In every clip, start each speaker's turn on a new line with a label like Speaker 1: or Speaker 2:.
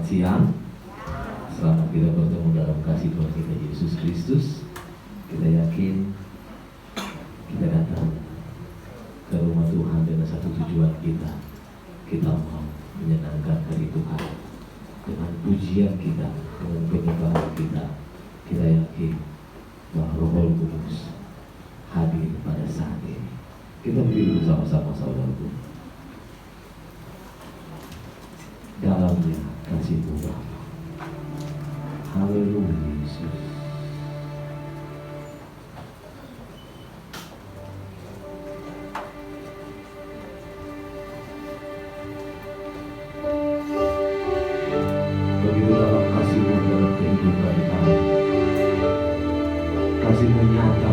Speaker 1: siang. Selamat kita bertemu dalam kasih Tuhan kita Yesus Kristus. Kita yakin kita datang ke rumah Tuhan dengan satu tujuan kita. Kita mau menyenangkan hati Tuhan dengan pujian kita, dengan penyembahan kita. Kita yakin bahwa Roh Kudus hadir pada saat ini. Kita berdiri bersama-sama saudaraku. Dalamnya kasih-Mu Bapa. Haleluya Yesus. Begitu dalam kasih-Mu dalam kehidupan kami. Kasih-Mu nyata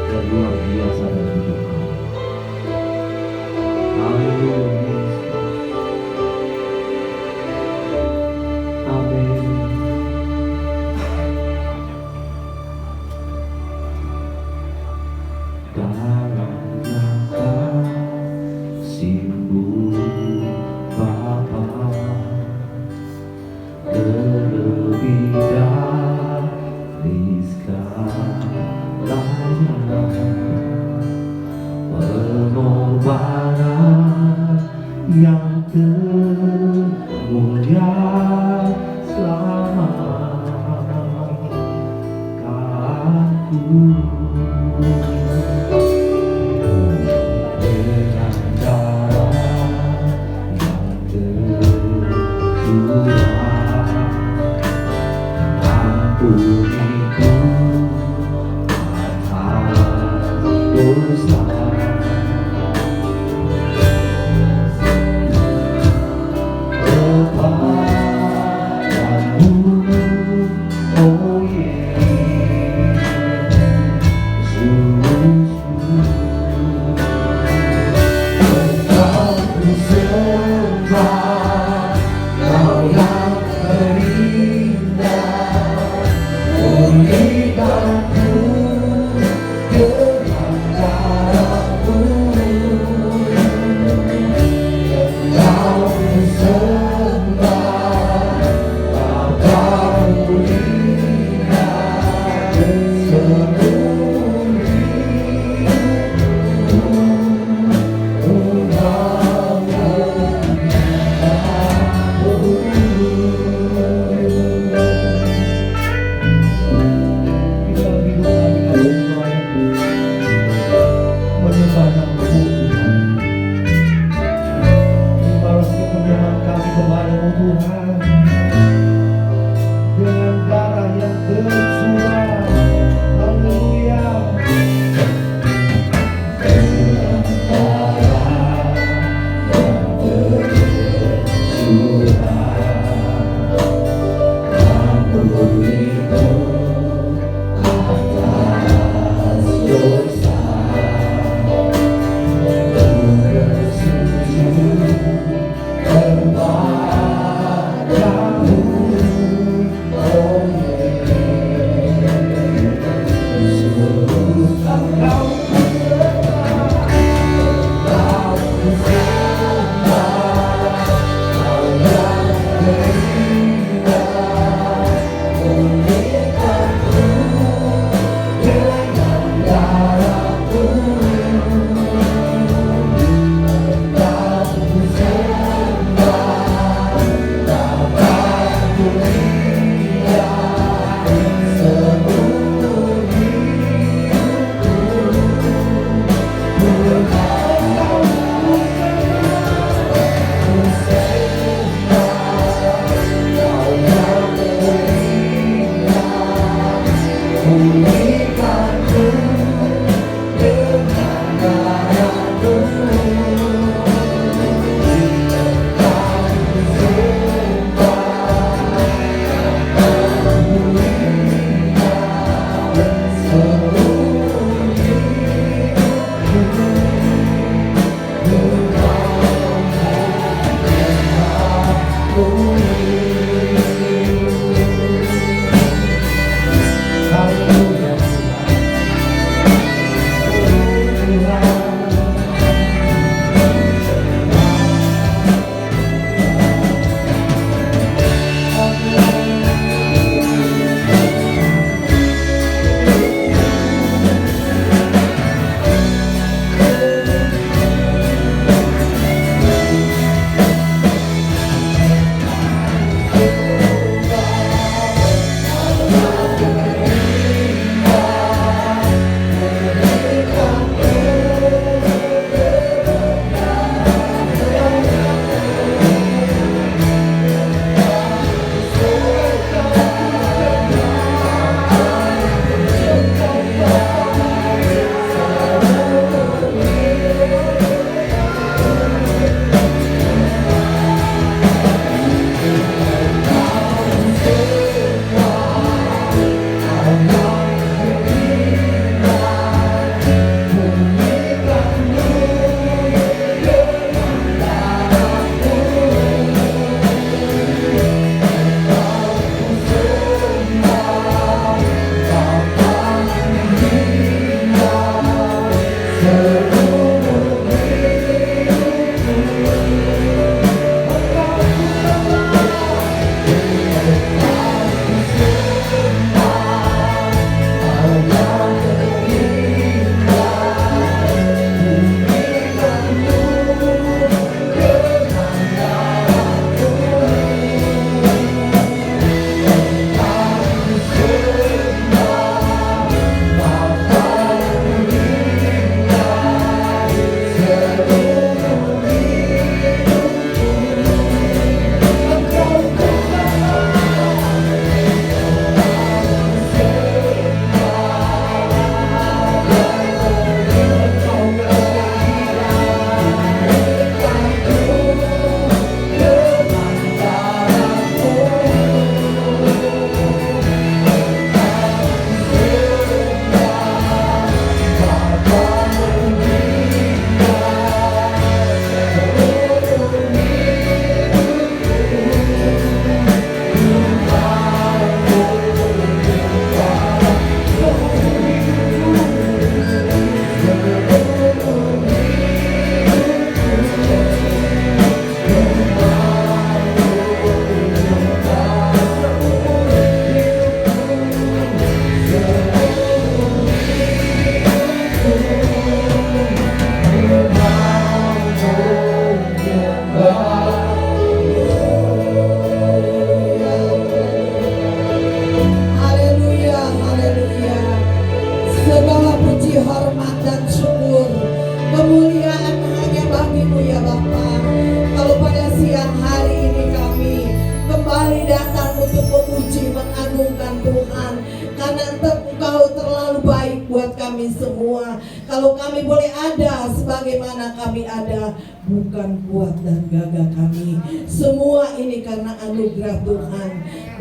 Speaker 1: dan luar biasa dalam hidup kami. Haleluya Yesus. Amin. Dalamnya kasih-Mu Bapa, terlebih dari segalanya, pengorbanan yang termulia selamatkanku. Dengan darah yang tercurah, ampuniku atas dosa. Kepadamu, oh Yesus, Engkau ku sembah, Kau yang terindah, pulihkanku dengan darah-Mu. Engkau ku sembah, Bapa pulihkan seluruh dengan darah yang tercurah. Haleluya. Dengan darah yang tercurah, ampuniku atas dosa. Ku bersujud kepada
Speaker 2: semua. Kalau kami boleh ada sebagaimana kami ada, bukan kuat dan gagah kami. Semua ini karena anugerah Tuhan.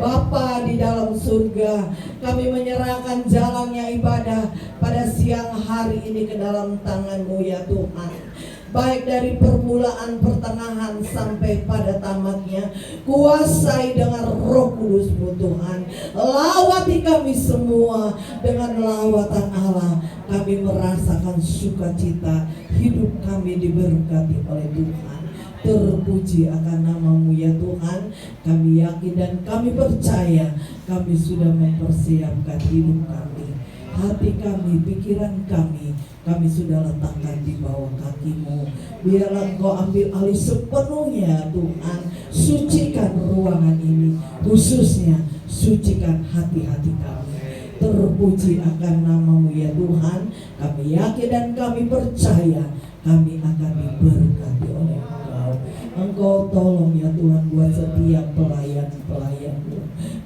Speaker 2: Bapa di dalam surga, kami menyerahkan jalannya ibadah pada siang hari ini ke dalam tangan-Mu ya Tuhan. Baik dari permulaan, pertengahan sampai pada tamatnya, kuasai dengan Roh Kudus-Mu Tuhan. Lawati kami semua dengan lawatan Allah. Kami merasakan sukacita, hidup kami diberkati oleh Tuhan. Terpuji akan nama-Mu ya Tuhan. Kami yakin dan kami percaya kami sudah mempersiapkan hidup kami, hati kami, pikiran kami sudah letakkan di bawah kaki-Mu. Biarlah Engkau ambil alih sepenuhnya Tuhan. Sucikan ruangan ini, khususnya sucikan hati-hati kami. Terpuji akan nama-Mu ya Tuhan. Kami yakin dan kami percaya kami akan diberkati oleh Engkau. Engkau tolong ya Tuhan buat setiap pelayan-pelayan-Mu.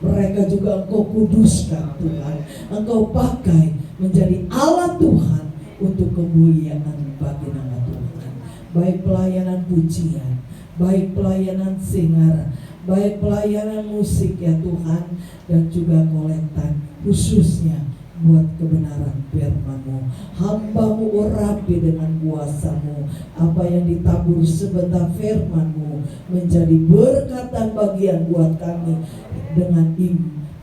Speaker 2: Mereka juga Engkau kuduskan Tuhan. Engkau pakai menjadi alat Tuhan untuk kemuliaan bagi nama Tuhan. Baik pelayanan pujian, baik pelayanan singar, baik pelayanan musik ya Tuhan, dan juga kolektan khususnya buat kebenaran firman-Mu. Hamba-Mu urapi dengan kuasa-Mu. Apa yang ditabur sebentar firman-Mu menjadi berkat dan bagian buat kami.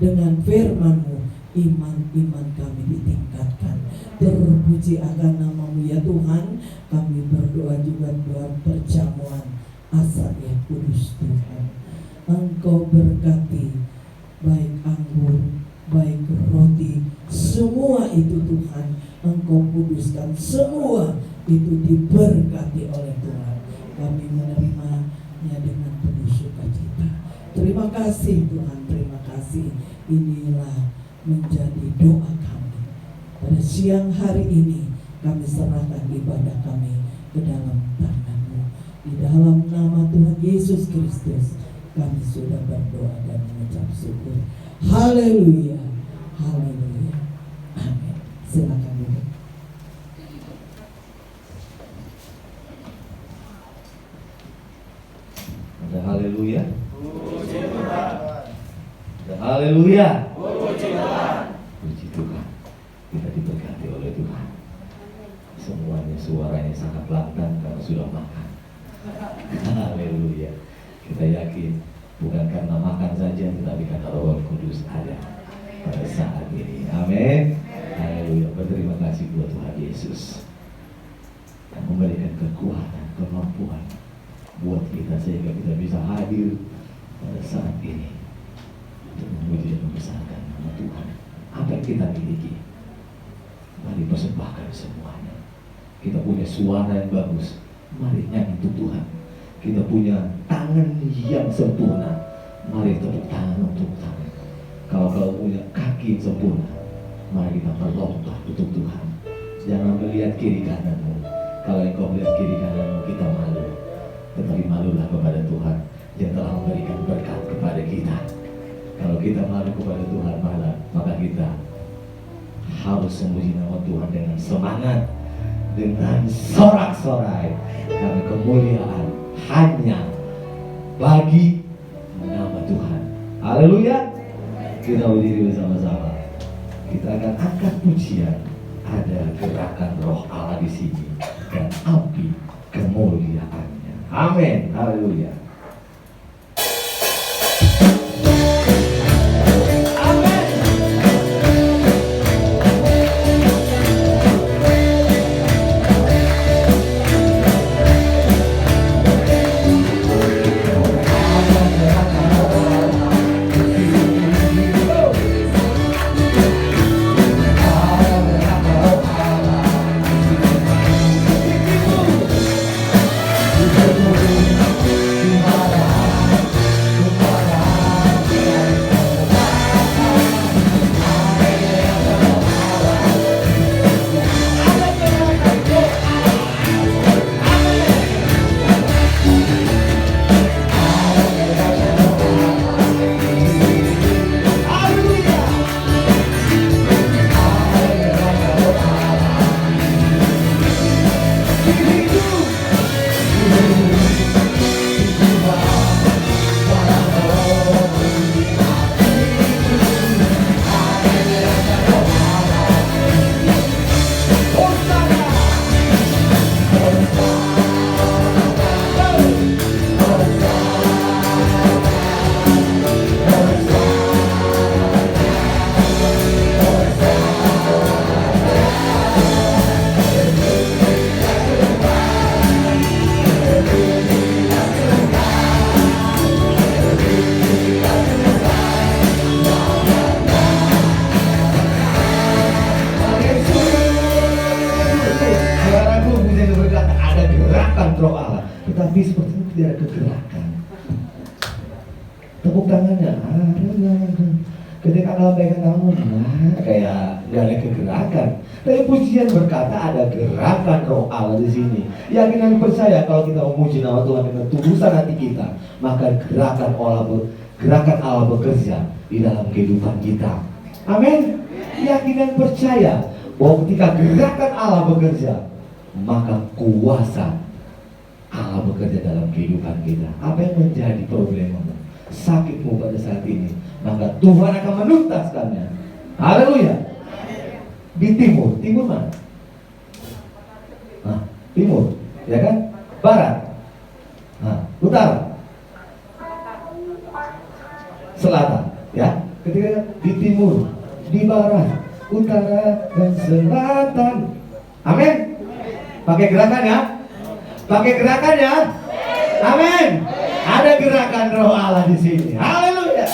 Speaker 2: Dengan firman-Mu, iman kami ditingkatkan. Terpuji akan nama-Mu ya Tuhan. Kami berdoa juga buat perjamuan asal yang kudus Tuhan. Engkau berkati baik anggur, baik roti, semua itu Tuhan Engkau kuduskan. Semua itu diberkati oleh Tuhan. Kami menerimanya dengan penuh sukacita. Terima kasih Tuhan, terima kasih. Inilah menjadi doa kami. Pada siang hari ini kami serahkan ibadah kami ke dalam tangan-Mu. Di dalam nama Tuhan Yesus Kristus kami sudah berdoa dan mengucap syukur. Haleluya, haleluya, amin. Silakan duduk.
Speaker 1: Ada haleluya. Ada haleluya. Puji Tuhan. Kita diberkati oleh Tuhan. Semuanya suaranya sangat lantang karena sudah makan. Haleluya. Kita yakin bukan karena makan saja, tetapi karena Roh Kudus ada pada saat ini. Amin. Haleluya. Berterima kasih buat Tuhan Yesus yang memberikan kekuatan, kemampuan buat kita sehingga kita bisa hadir pada saat ini untuk memuji dan membesarkan nama Tuhan. Apa yang kita miliki, mari persembahkan semuanya. Kita punya suara yang bagus, mari nyanyi untuk Tuhan. Kita punya tangan yang sempurna, mari tepuk tangan untuk tangan. Kalau kau punya kaki yang sempurna, mari kita berlomba untuk Tuhan. Jangan melihat kiri kananmu. Kalau engkau melihat kiri kananmu, kita malu. Tetapi malulah kepada Tuhan yang telah memberikan berkat kepada kita. Kalau kita malu kepada Tuhan malah, maka kita harus memuji nama Tuhan dengan semangat, dengan sorak-sorai, karena kemuliaan hanya bagi nama Tuhan. Haleluya. Kita berdiri bersama-sama. Kita akan angkat pujian. Ada gerakan Roh Allah di sini dan api kemuliaannya. Amin. Haleluya. tepuk tangannya. Ketika melambaikan tangan, kayak gak ada kegerakan. Tapi pujian berkata ada gerakan roh Allah di sini. Yakin dan percaya kalau kita memuji nama Tuhan dengan tulusan hati kita, maka gerakan Allah bekerja di dalam kehidupan kita. Amin. Yakin dan percaya bahwa ketika gerakan Allah bekerja, maka kuasa Allah bekerja dalam kehidupan kita. Apa yang menjadi problemamu, sakitmu pada saat ini, maka Tuhan akan menuntaskannya. Haleluya. Di timur mana? Timur, ya kan? Barat, utara, selatan, ya. Ketika di timur, di barat, utara, dan selatan. Amin. Pakai gerakan ya? Pakai gerakan ya? Amin. Ada gerakan roh Allah di sini. Haleluya.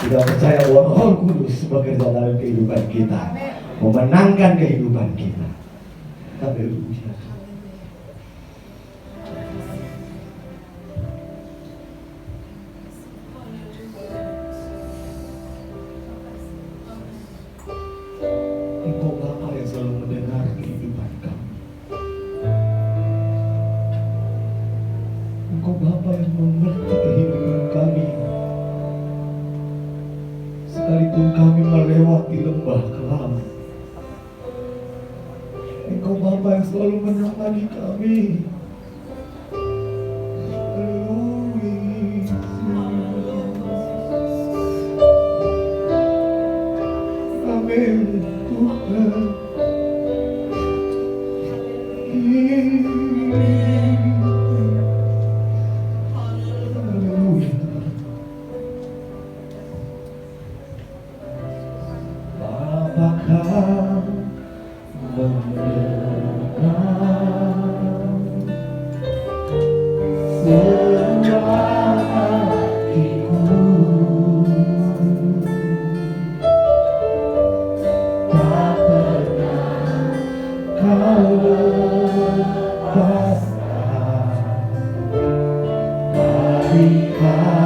Speaker 3: Kita percaya bahwa Roh Kudus bekerja dalam kehidupan kita, memenangkan kehidupan kita. Haleluya. Engkau Bapa yang selalu mendengar kehidupan kami. Engkau Bapa yang mengerti kehidupan kami. Sekalipun kami melewati lembah kelam, Engkau Bapa yang selalu menemani kami. Amin Tuhan. Apakah mendengar semua hatiku, tak pernah kau lepaskan dari kasih-Mu.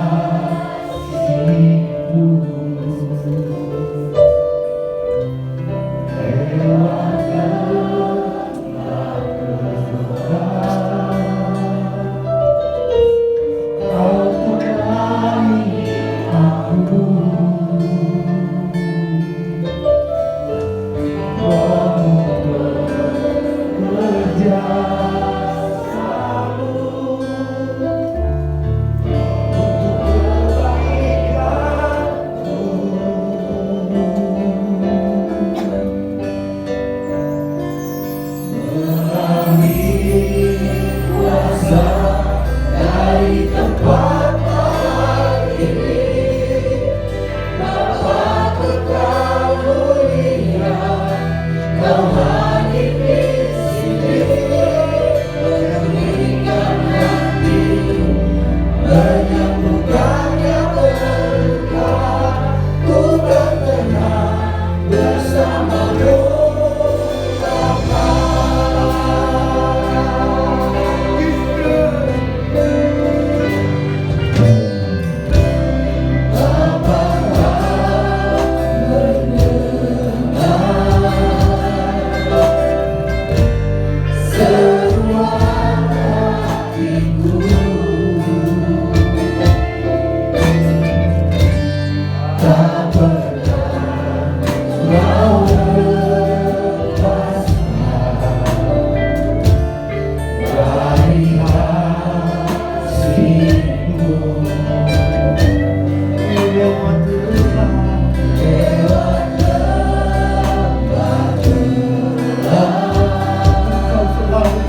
Speaker 3: Kau selalu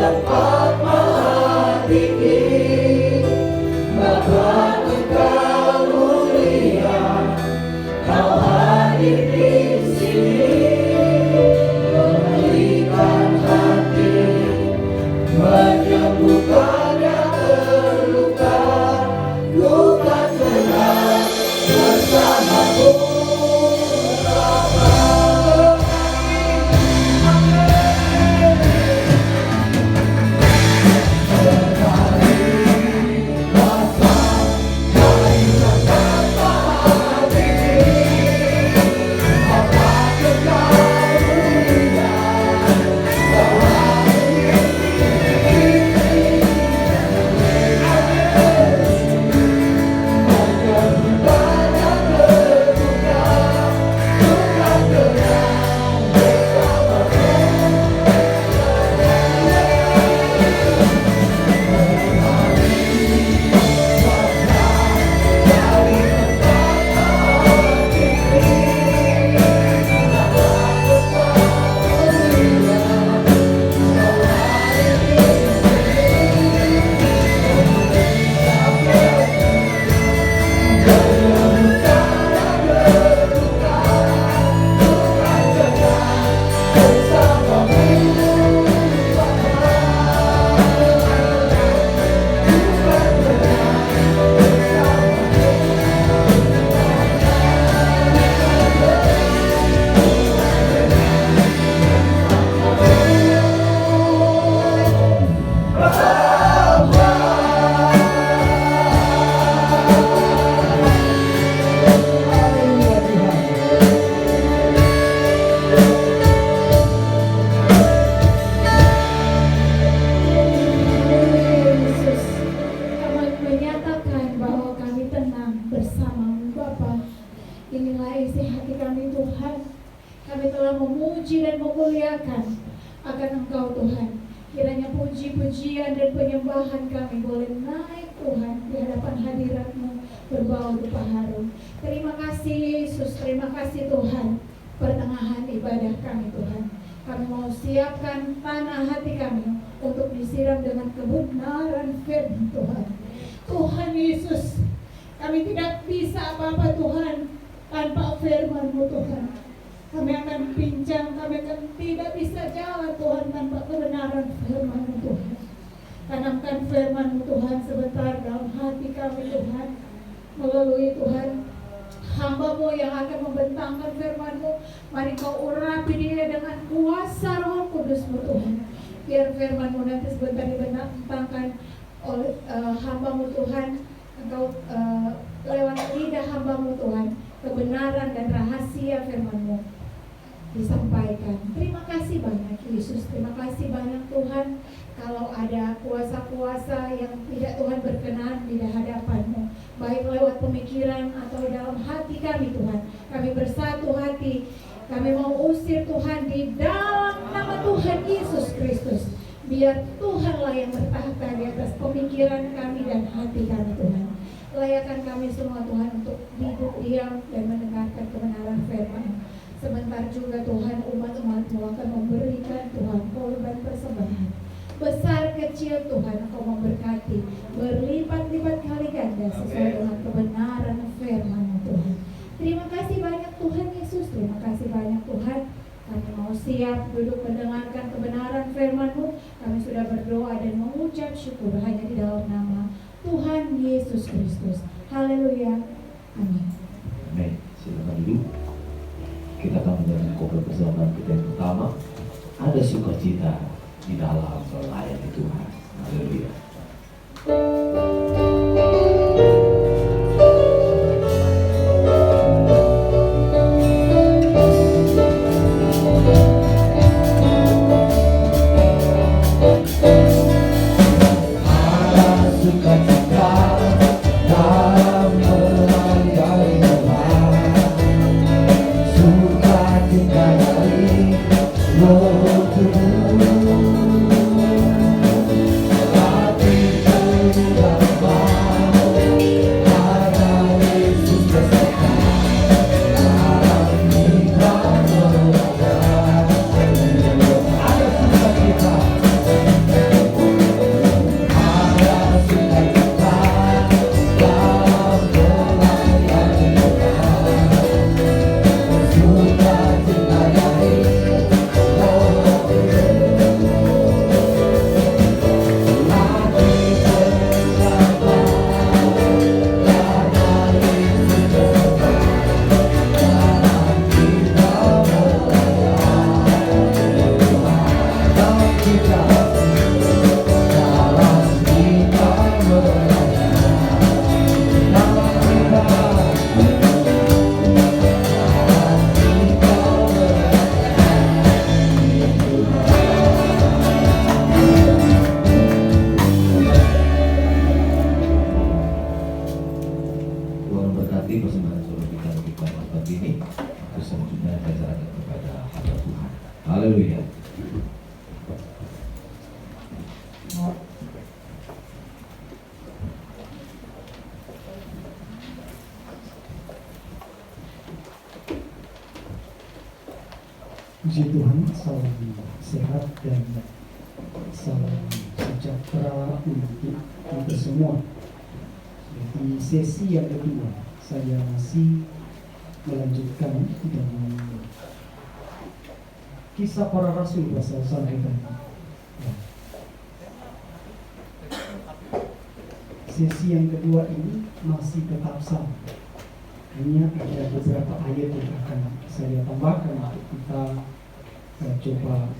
Speaker 2: tempat maha tinggi, Bapa Engkau mulia, Kau hadir di sini, memulihkan hati, menyembuhkan yang terluka, bukan tenang bersamamu.
Speaker 4: Inilah isi hati kami Tuhan. Kami telah memuji dan memuliakan akan Engkau Tuhan. Kiranya puji-pujian dan penyembahan kami boleh naik Tuhan di hadapan hadirat-Mu berbau dupa harum. Terima kasih Yesus, terima kasih Tuhan. Pertengahan ibadah kami Tuhan, kami mau siapkan tanah hati kami untuk disiram dengan kebenaran firman Tuhan. Tuhan Yesus, kami tidak bisa apa-apa Tuhan tanpa firman-Mu Tuhan. Kami akan pincang, kami akan tidak bisa jalan Tuhan tanpa kebenaran firman-Mu Tuhan. Tanamkan firman-Mu Tuhan sebentar dalam hati kami Tuhan. Melalui Tuhan hamba-Mu yang akan membentangkan firman-Mu, mari Kau urapi dia dengan kuasa Roh Kudus-Mu Tuhan. Biar firman-Mu nanti sebentar dibentangkan oleh hamba-Mu Tuhan. Engkau lewat lidah hamba-Mu Tuhan, kebenaran dan rahasia firman-Mu disampaikan. Terima kasih banyak Yesus, terima kasih banyak Tuhan. Kalau ada kuasa-kuasa yang tidak Tuhan berkenan di hadapan-Mu, baik lewat pemikiran atau dalam hati kami Tuhan, kami bersatu hati, kami mau usir Tuhan di dalam nama Tuhan Yesus Kristus. Biar Tuhanlah yang bertahta di atas pemikiran kami dan hati kami Tuhan. Layakan kami semua Tuhan untuk duduk diam dan mendengarkan kebenaran firman. Sebentar juga Tuhan umat-umat-Mu akan memberikan Tuhan korban persembahan. Besar kecil Tuhan Engkau memberkati berlipat-lipat kali ganda sesuai dengan kebenaran firman-Mu Tuhan. Terima kasih banyak Tuhan Yesus, terima kasih banyak Tuhan. Kami mau siap duduk mendengarkan kebenaran firman-Mu. Kami sudah berdoa dan mengucap syukur hanya di dalam nama Tuhan Yesus Kristus. Haleluya. Amin.
Speaker 1: Amin. Silakan duduk. Kita akan menjalankan khotbah bersama kita yang pertama. Ada sukacita di dalam melayani Tuhan. Haleluya.
Speaker 2: Hati
Speaker 5: Puji Tuhan, salam sehat dan salam sejahtera untuk kita semua. Di sesi yang kedua, saya masih melanjutkan dengan kisah para rasul pasal 1 tadi. Sesi yang kedua ini masih tetap sama. Hanya ada beberapa ayat yang akan saya tambahkan untuk kita coba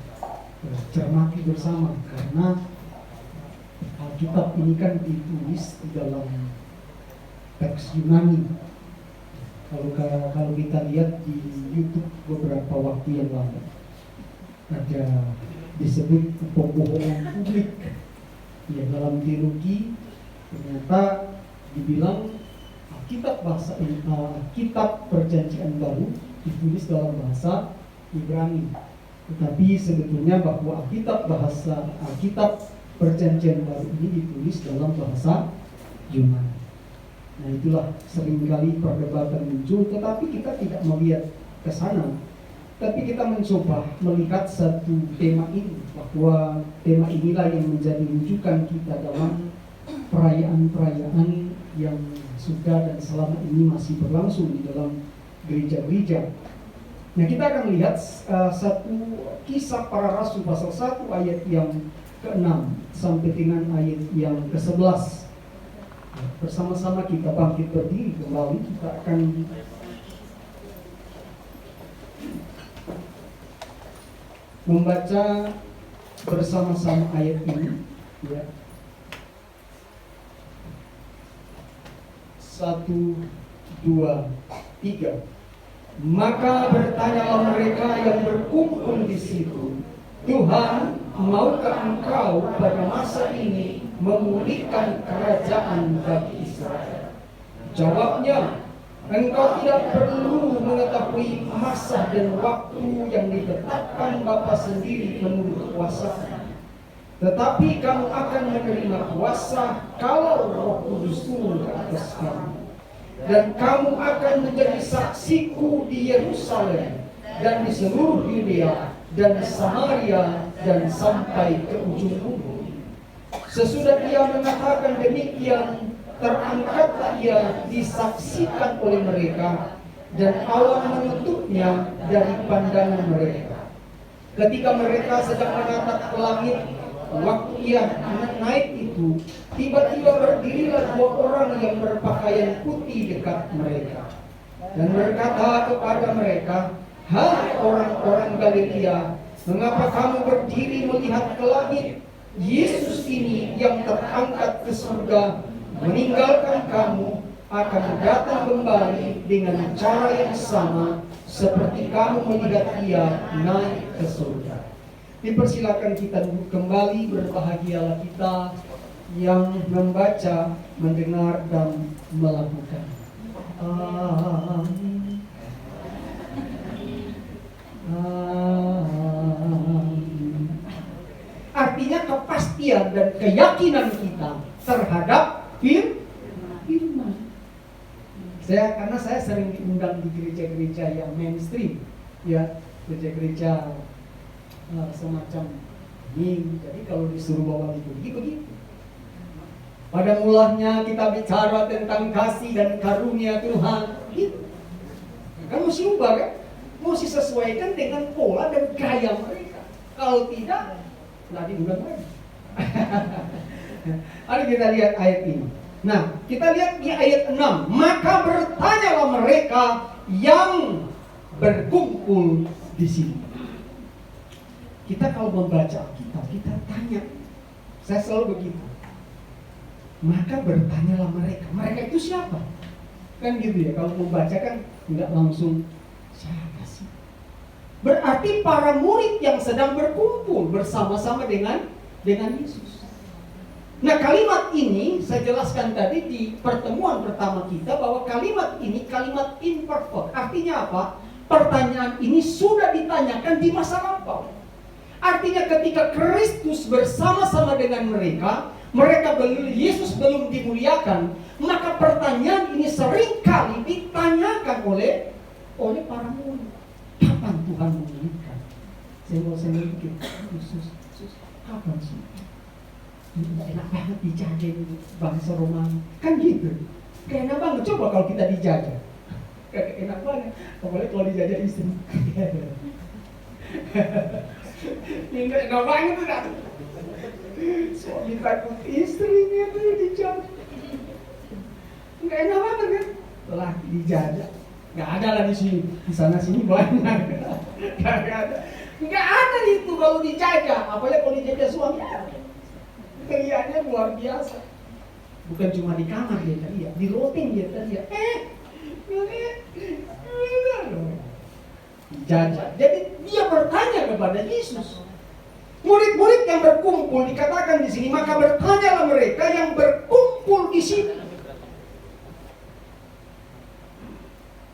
Speaker 5: cermati bersama, karena Alkitab ini kan ditulis di dalam teks Yunani. Kalau kita lihat di YouTube beberapa waktu yang lalu, ada disebut pembohongan publik. Ya, dalam teologi ternyata dibilang Kitab Kitab Perjanjian Baru ditulis dalam bahasa Ibrani, tetapi sebetulnya bahwa Kitab Perjanjian Baru ini ditulis dalam bahasa Yunani. Nah, itulah seringkali perdebatan muncul, tetapi kita tidak melihat ke sana, tapi kita mencoba melihat satu tema ini, bahwa tema inilah yang menjadi rujukan kita dalam perayaan-perayaan yang sudah dan selama ini masih berlangsung di dalam gereja-gereja. Nah, kita akan lihat satu kisah para rasul pasal 1 ayat yang ke-6 sampai dengan ayat yang ke-11. Bersama-sama kita bangkit berdiri kembali, kita akan membaca bersama-sama ayat ini, ya. 1, 2, 3. Maka bertanyalah mereka yang berkumpul di situ, Tuhan, maukah Engkau pada masa ini memulihkan kerajaan bagi Israel? Jawabnya, Engkau tidak perlu mengetahui masa dan waktu yang ditetapkan Bapa sendiri menurut kuasa. Tetapi kamu akan menerima kuasa kalau Roh Kudus turun ke atas kamu. Dan kamu akan menjadi saksiku di Yerusalem dan di seluruh Yudea dan Samaria dan sampai ke ujung bumi. Sesudah ia mengatakan demikian, terangkatlah ia disaksikan oleh mereka, dan awan menutupnya dari pandangan mereka. Ketika mereka sedang menatap ke langit, waktu ia naik itu, tiba-tiba berdirilah 2 orang yang berpakaian putih dekat mereka, dan berkata kepada mereka, "Hai orang-orang Galilea, mengapa kamu berdiri melihat ke langit? Yesus ini yang terangkat ke surga meninggalkan kamu akan datang kembali dengan cara yang sama seperti kamu melihat ia naik ke surga." Dipersilakan kita duduk kembali. Berbahagialah kita yang membaca, mendengar, dan melakukan. Amin. Amin. Artinya kepastian dan keyakinan kita terhadap firman. Karena saya sering diundang di gereja-gereja yang mainstream, ya, gereja-gereja semacam ini. Jadi kalau disuruh bawa liturgi begitu. Pada mulanya kita bicara tentang kasih dan karunia Tuhan, gitu. Kan mesti ubah, kan? Mesti sesuaikan dengan pola dan gaya mereka. Kalau tidak, nggak diundang lagi. Mari kita lihat ayat ini. Nah, kita lihat di ayat 6. Maka bertanyalah mereka yang berkumpul di sini. Kita kalau membaca Alkitab, kita tanya. Saya selalu begitu. Maka bertanyalah mereka. Mereka itu siapa? Kan gitu ya, kalau membaca kan nggak langsung siapa sih? Berarti para murid yang sedang berkumpul bersama-sama dengan Yesus. Nah, kalimat ini saya jelaskan tadi di pertemuan pertama kita, bahwa kalimat ini kalimat imperfect. Artinya apa? Pertanyaan ini sudah ditanyakan di masa lampau. Artinya ketika Kristus bersama-sama dengan mereka Yesus belum dimuliakan, maka pertanyaan ini seringkali ditanyakan oleh para murid. Kapan Tuhan memulihkan? Saya mikir, Yesus, kapan sih? Tidak enak banget dijajah bangsa Romawi. Kan gitu. Gak enak banget. Coba kalau kita dijajah. Gak enak banget. Apalagi kalau dijajah istri. Gak enak banget tuh kan. Suami takut istrinya tuh dijajah. Gak enak banget kan. Laki dijajah. Gak ada lah di sini. Di sana sini banyak. Gak ada. Gak ada itu kalau dijajah. Apalagi kalau dijajah suami. Kelihatannya luar biasa. Bukan cuma di kamar dia teriak, di loteng dia teriak. Dijajah. Jadi dia bertanya kepada Yesus. Murid-murid yang berkumpul dikatakan di sini, maka bertanyalah mereka yang berkumpul di sini.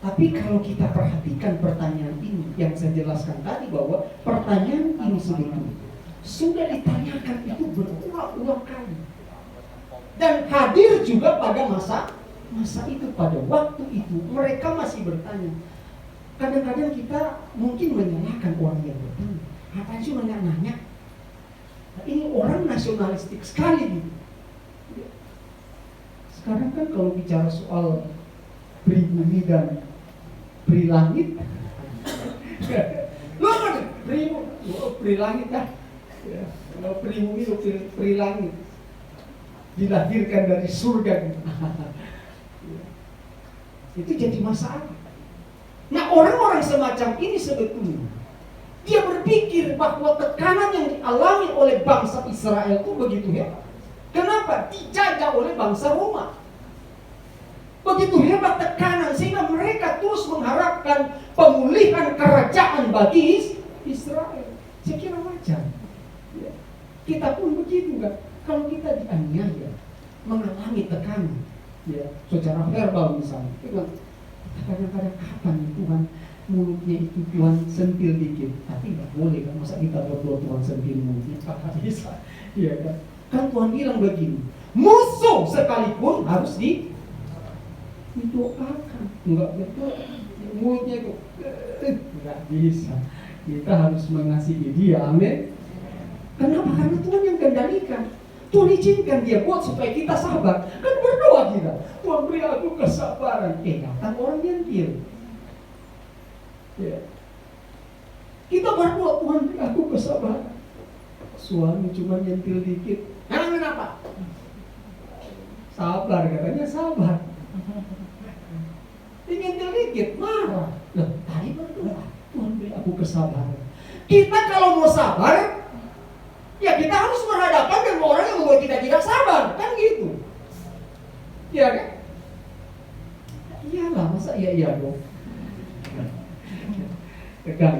Speaker 5: Tapi kalau kita perhatikan pertanyaan ini, yang saya jelaskan tadi bahwa pertanyaan ini sebetulnya sudah ditanyakan itu berulang-ulang kali. Dan hadir juga pada masa itu, pada waktu itu mereka masih bertanya. Kadang-kadang kita mungkin menyalahkan orang yang bertanya. Apa sih nanya-nanya? Nah, ini orang nasionalistik sekali gitu. Sekarang kan kalau bicara soal pribumi dan prilangit, lu apa nih? Prilangit dah. Ya, kalau pribumi itu prilangit, dilahirkan dari surga gitu. Itu jadi masalah. Nah, orang-orang semacam ini sebetulnya dia berpikir bahwa tekanan yang dialami oleh bangsa Israel itu begitu hebat. Kenapa? Dijajah oleh bangsa Roma. Begitu hebat tekanan sehingga mereka terus mengharapkan pemulihan kerajaan bagi Israel. Saya kira wajar. Ya. Kita pun begitu kan. Kalau kita dianiaya, mengalami tekanan, ya, secara verbal misalnya, kadang-kadang kapan Tuhan mulutnya itu Tuhan sentil dikit, tapi nggak boleh kan, masa kita berdoa Tuhan sentil mulutnya, tak bisa, ya kan? Kan Tuhan bilang begini, musuh sekalipun harus didoakan, nggak betul, mulutnya itu nggak bisa, kita harus mengasihi dia, amin. Kenapa? Karena Tuhan yang kendalikan. Tuhan izinkan dia buat supaya kita sabar. Kan berdoa kita, Tuhan beri aku kesabaran. Datang orang nyentil. Ya. Kita berdoa, Tuhan beri aku kesabaran. Suami cuma nyentil dikit. Kenapa? Sabar, katanya sabar. Dia nyentil dikit, marah. Loh, tadi berdoa, Tuhan beri aku kesabaran. Kita kalau mau sabar, ya kita harus berhadapan dengan orang yang membuat kita tidak sabar, kan gitu. Iya kan? Iyalah, masa iya dong. Tegang.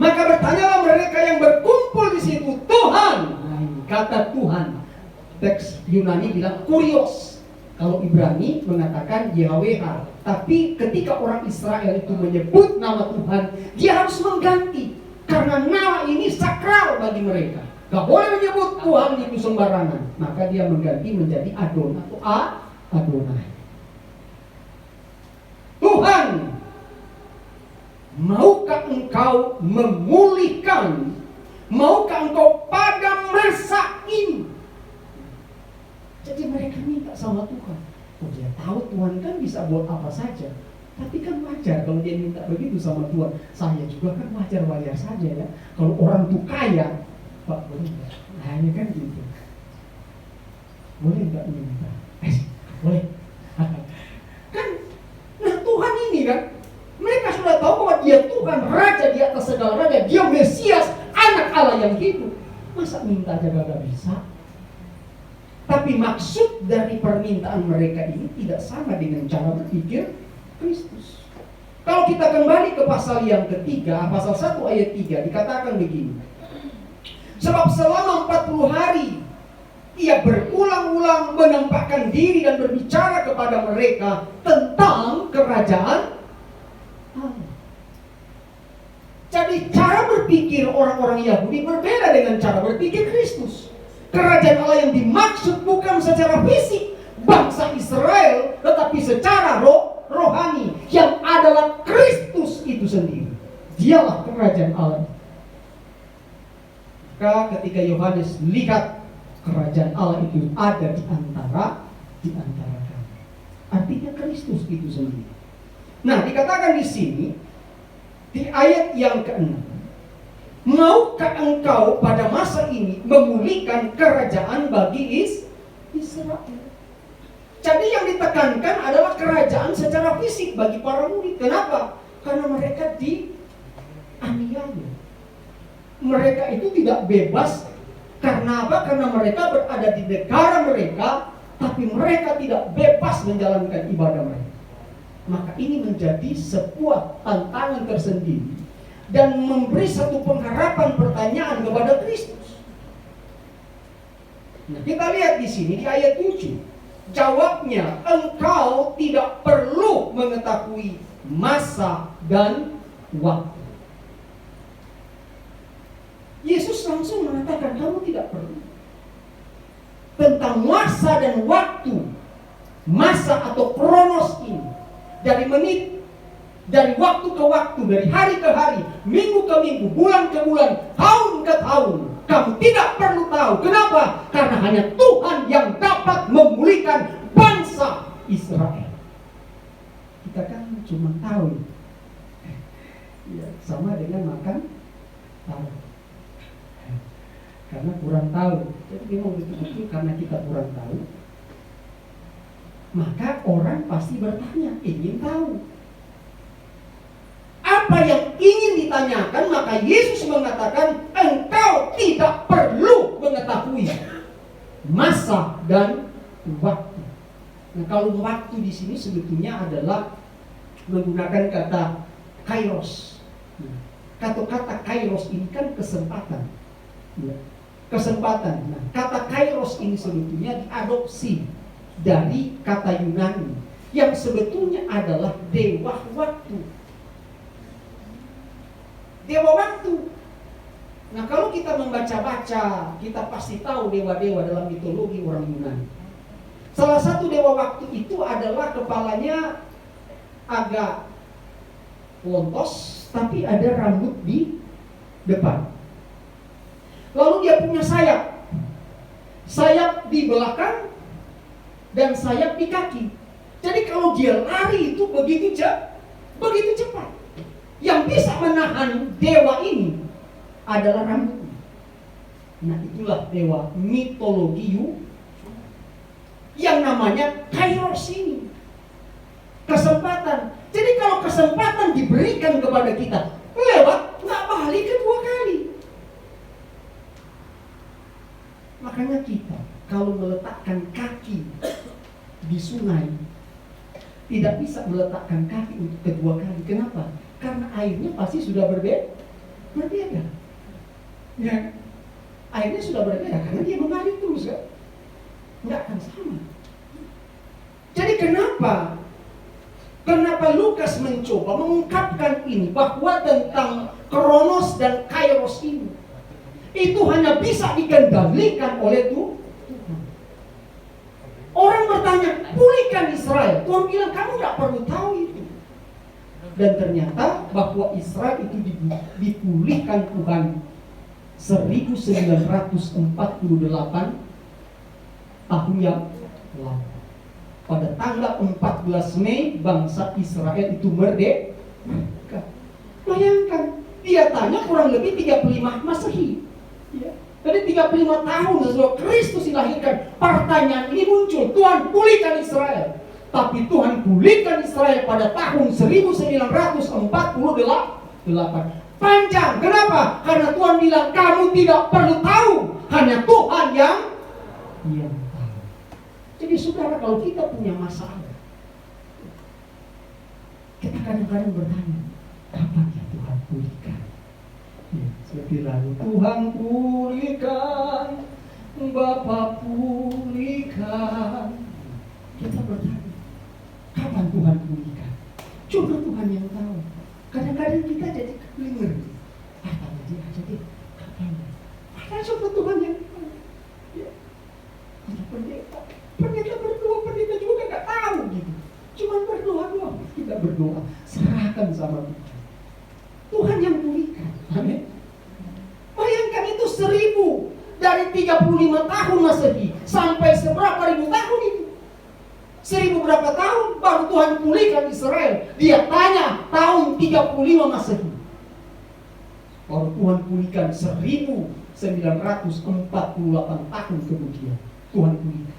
Speaker 5: Maka bertanyalah mereka yang berkumpul di situ, Tuhan. Nah, ini kata Tuhan. Teks Yunani bilang kurios. Kalau Ibrani mengatakan Yahweh. Tapi ketika orang Israel itu menyebut nama Tuhan, dia harus mengganti. Karena nama ini sakral bagi mereka. Gak boleh menyebut Tuhan itu sembarangan. Maka dia mengganti menjadi Adon atau Adonai. Tuhan, maukah engkau memulihkan? Maukah engkau pada masa ini? Jadi mereka minta sama Tuhan. Oh, dia tahu Tuhan kan bisa buat apa saja. Tapi kan wajar kalau dia minta begitu sama Tuhan. Saya juga kan wajar saja ya. Kalau orang tuh kaya, Pak boleh nggak? Nah ini kan gitu. Boleh nggak minta? Boleh. Kan, nah Tuhan ini kan, mereka sudah tahu bahwa dia Tuhan, Raja di atas segala raja, dia Mesias, anak Allah yang hidup. Masa minta aja gak bisa? Tapi maksud dari permintaan mereka ini tidak sama dengan cara berpikir Kristus. Kalau kita kembali ke pasal yang ketiga, pasal 1 ayat 3, dikatakan begini. Sebab selama 40 hari ia berulang-ulang menampakkan diri dan berbicara kepada mereka tentang kerajaan Allah. Jadi cara berpikir orang-orang Yahudi berbeda dengan cara berpikir Kristus. Kerajaan Allah yang dimaksud bukan secara fisik bangsa Israel, tetapi secara rohani, yang adalah Kristus itu sendiri. Dialah kerajaan Allah. Maka ketika Yohanes lihat kerajaan Allah itu ada di antara kami, artinya Kristus itu sendiri. Nah, dikatakan di sini di ayat yang ke-6, maukah engkau pada masa ini memulihkan kerajaan bagi Israel? Jadi yang ditekankan adalah kerajaan secara fisik bagi para murid. Kenapa? Karena mereka dianiaya. Mereka itu tidak bebas. Karena apa? Karena mereka berada di negara mereka, tapi mereka tidak bebas menjalankan ibadah mereka. Maka ini menjadi sebuah tantangan tersendiri dan memberi satu pengharapan pertanyaan kepada Kristus. Nah, kita lihat di sini di ayat 7. Jawabnya, engkau tidak perlu mengetahui masa dan waktu. Yesus langsung mengatakan kamu tidak perlu tentang masa dan waktu. Masa atau kronos ini, dari menit, dari waktu ke waktu, dari hari ke hari, minggu ke minggu, bulan ke bulan, tahun ke tahun, kamu tidak perlu tahu. Kenapa? Karena hanya Tuhan yang dapat memulihkan bangsa Israel. Kita kan cuma tahu, ya, sama dengan makan tahu. Karena kurang tahu. Jadi memang betul-betul karena kita kurang tahu, maka orang pasti bertanya, ingin tahu. Apa yang ingin ditanyakan, maka Yesus mengatakan, engkau tidak perlu mengetahui masa dan waktu. Nah, kalau waktu di sini sebetulnya adalah menggunakan kata kairos. Kata kairos ini kan kesempatan. Kesempatan. Nah, kata kairos ini sebetulnya diadopsi dari kata Yunani yang sebetulnya adalah dewa waktu. Dewa waktu. Nah, kalau kita membaca-baca, kita pasti tahu dewa-dewa dalam mitologi orang Yunani. Salah satu dewa waktu itu adalah kepalanya agak lontos, tapi ada rambut di depan. Lalu dia punya sayap. Sayap di belakang dan sayap di kaki. Jadi kalau dia lari itu begitu cepat. Yang bisa menahan dewa ini adalah rambutnya. Nah, itulah dewa mitologi yang namanya kairos ini. Kesempatan. Jadi kalau kesempatan diberikan kepada kita, lewat, nggak balik kedua kali. Makanya kita kalau meletakkan kaki di sungai tidak bisa meletakkan kaki untuk kedua kali. Kenapa? Karena airnya pasti sudah berbeda. Ya, airnya sudah berbeda karena dia mengalir terus, kan? Nggak akan sama. Jadi kenapa Lukas mencoba mengungkapkan ini, bahwa tentang kronos dan kairos ini itu hanya bisa dikendalikan oleh Tuhan. Orang bertanya, pulihkan Israel. Tuhan bilang, kamu nggak perlu tahu itu. Dan ternyata bahwa Israel itu dipulihkan Tuhan 1948 tahun yang lalu. Pada tanggal 14 Mei bangsa Israel itu merdeka. Bayangkan, dia tanya kurang lebih 35 Masehi. Ya. Jadi 35 tahun setelah Kristus dilahirkan, pertanyaan ini muncul, Tuhan pulihkan Israel. Tapi Tuhan pulihkan Israel pada tahun 1948. Panjang, kenapa? Karena Tuhan bilang, kamu tidak perlu tahu, hanya Tuhan yang tahu. Jadi saudara, kalau kita punya masalah, kita kadang-kadang bertanya, kapan ya Tuhan pulihkan? Ya, seperti lalu, Tuhan pulihkan, Bapa pulihkan. Kita bertanya, kapan Tuhan pulihkan? Cuma Tuhan yang tahu. Kadang-kadang kita jadi kelinger. coba Tuhan yang ya. Pendeta berdoa, pendeta juga nggak tahu gitu. Cuma berdoa doang. Kita berdoa, serahkan sama Tuhan. Tuhan yang pulihkan. Amin. Bayangkan itu 1000 dari 35 tahun Masehi sampai seberapa ribu tahun itu. 1000 berapa tahun baru Tuhan pulihkan Israel. Dia tanya tahun 35 Masehi. Baru Tuhan pulihkan 1948 tahun kemudian. Tuhan pulihkan.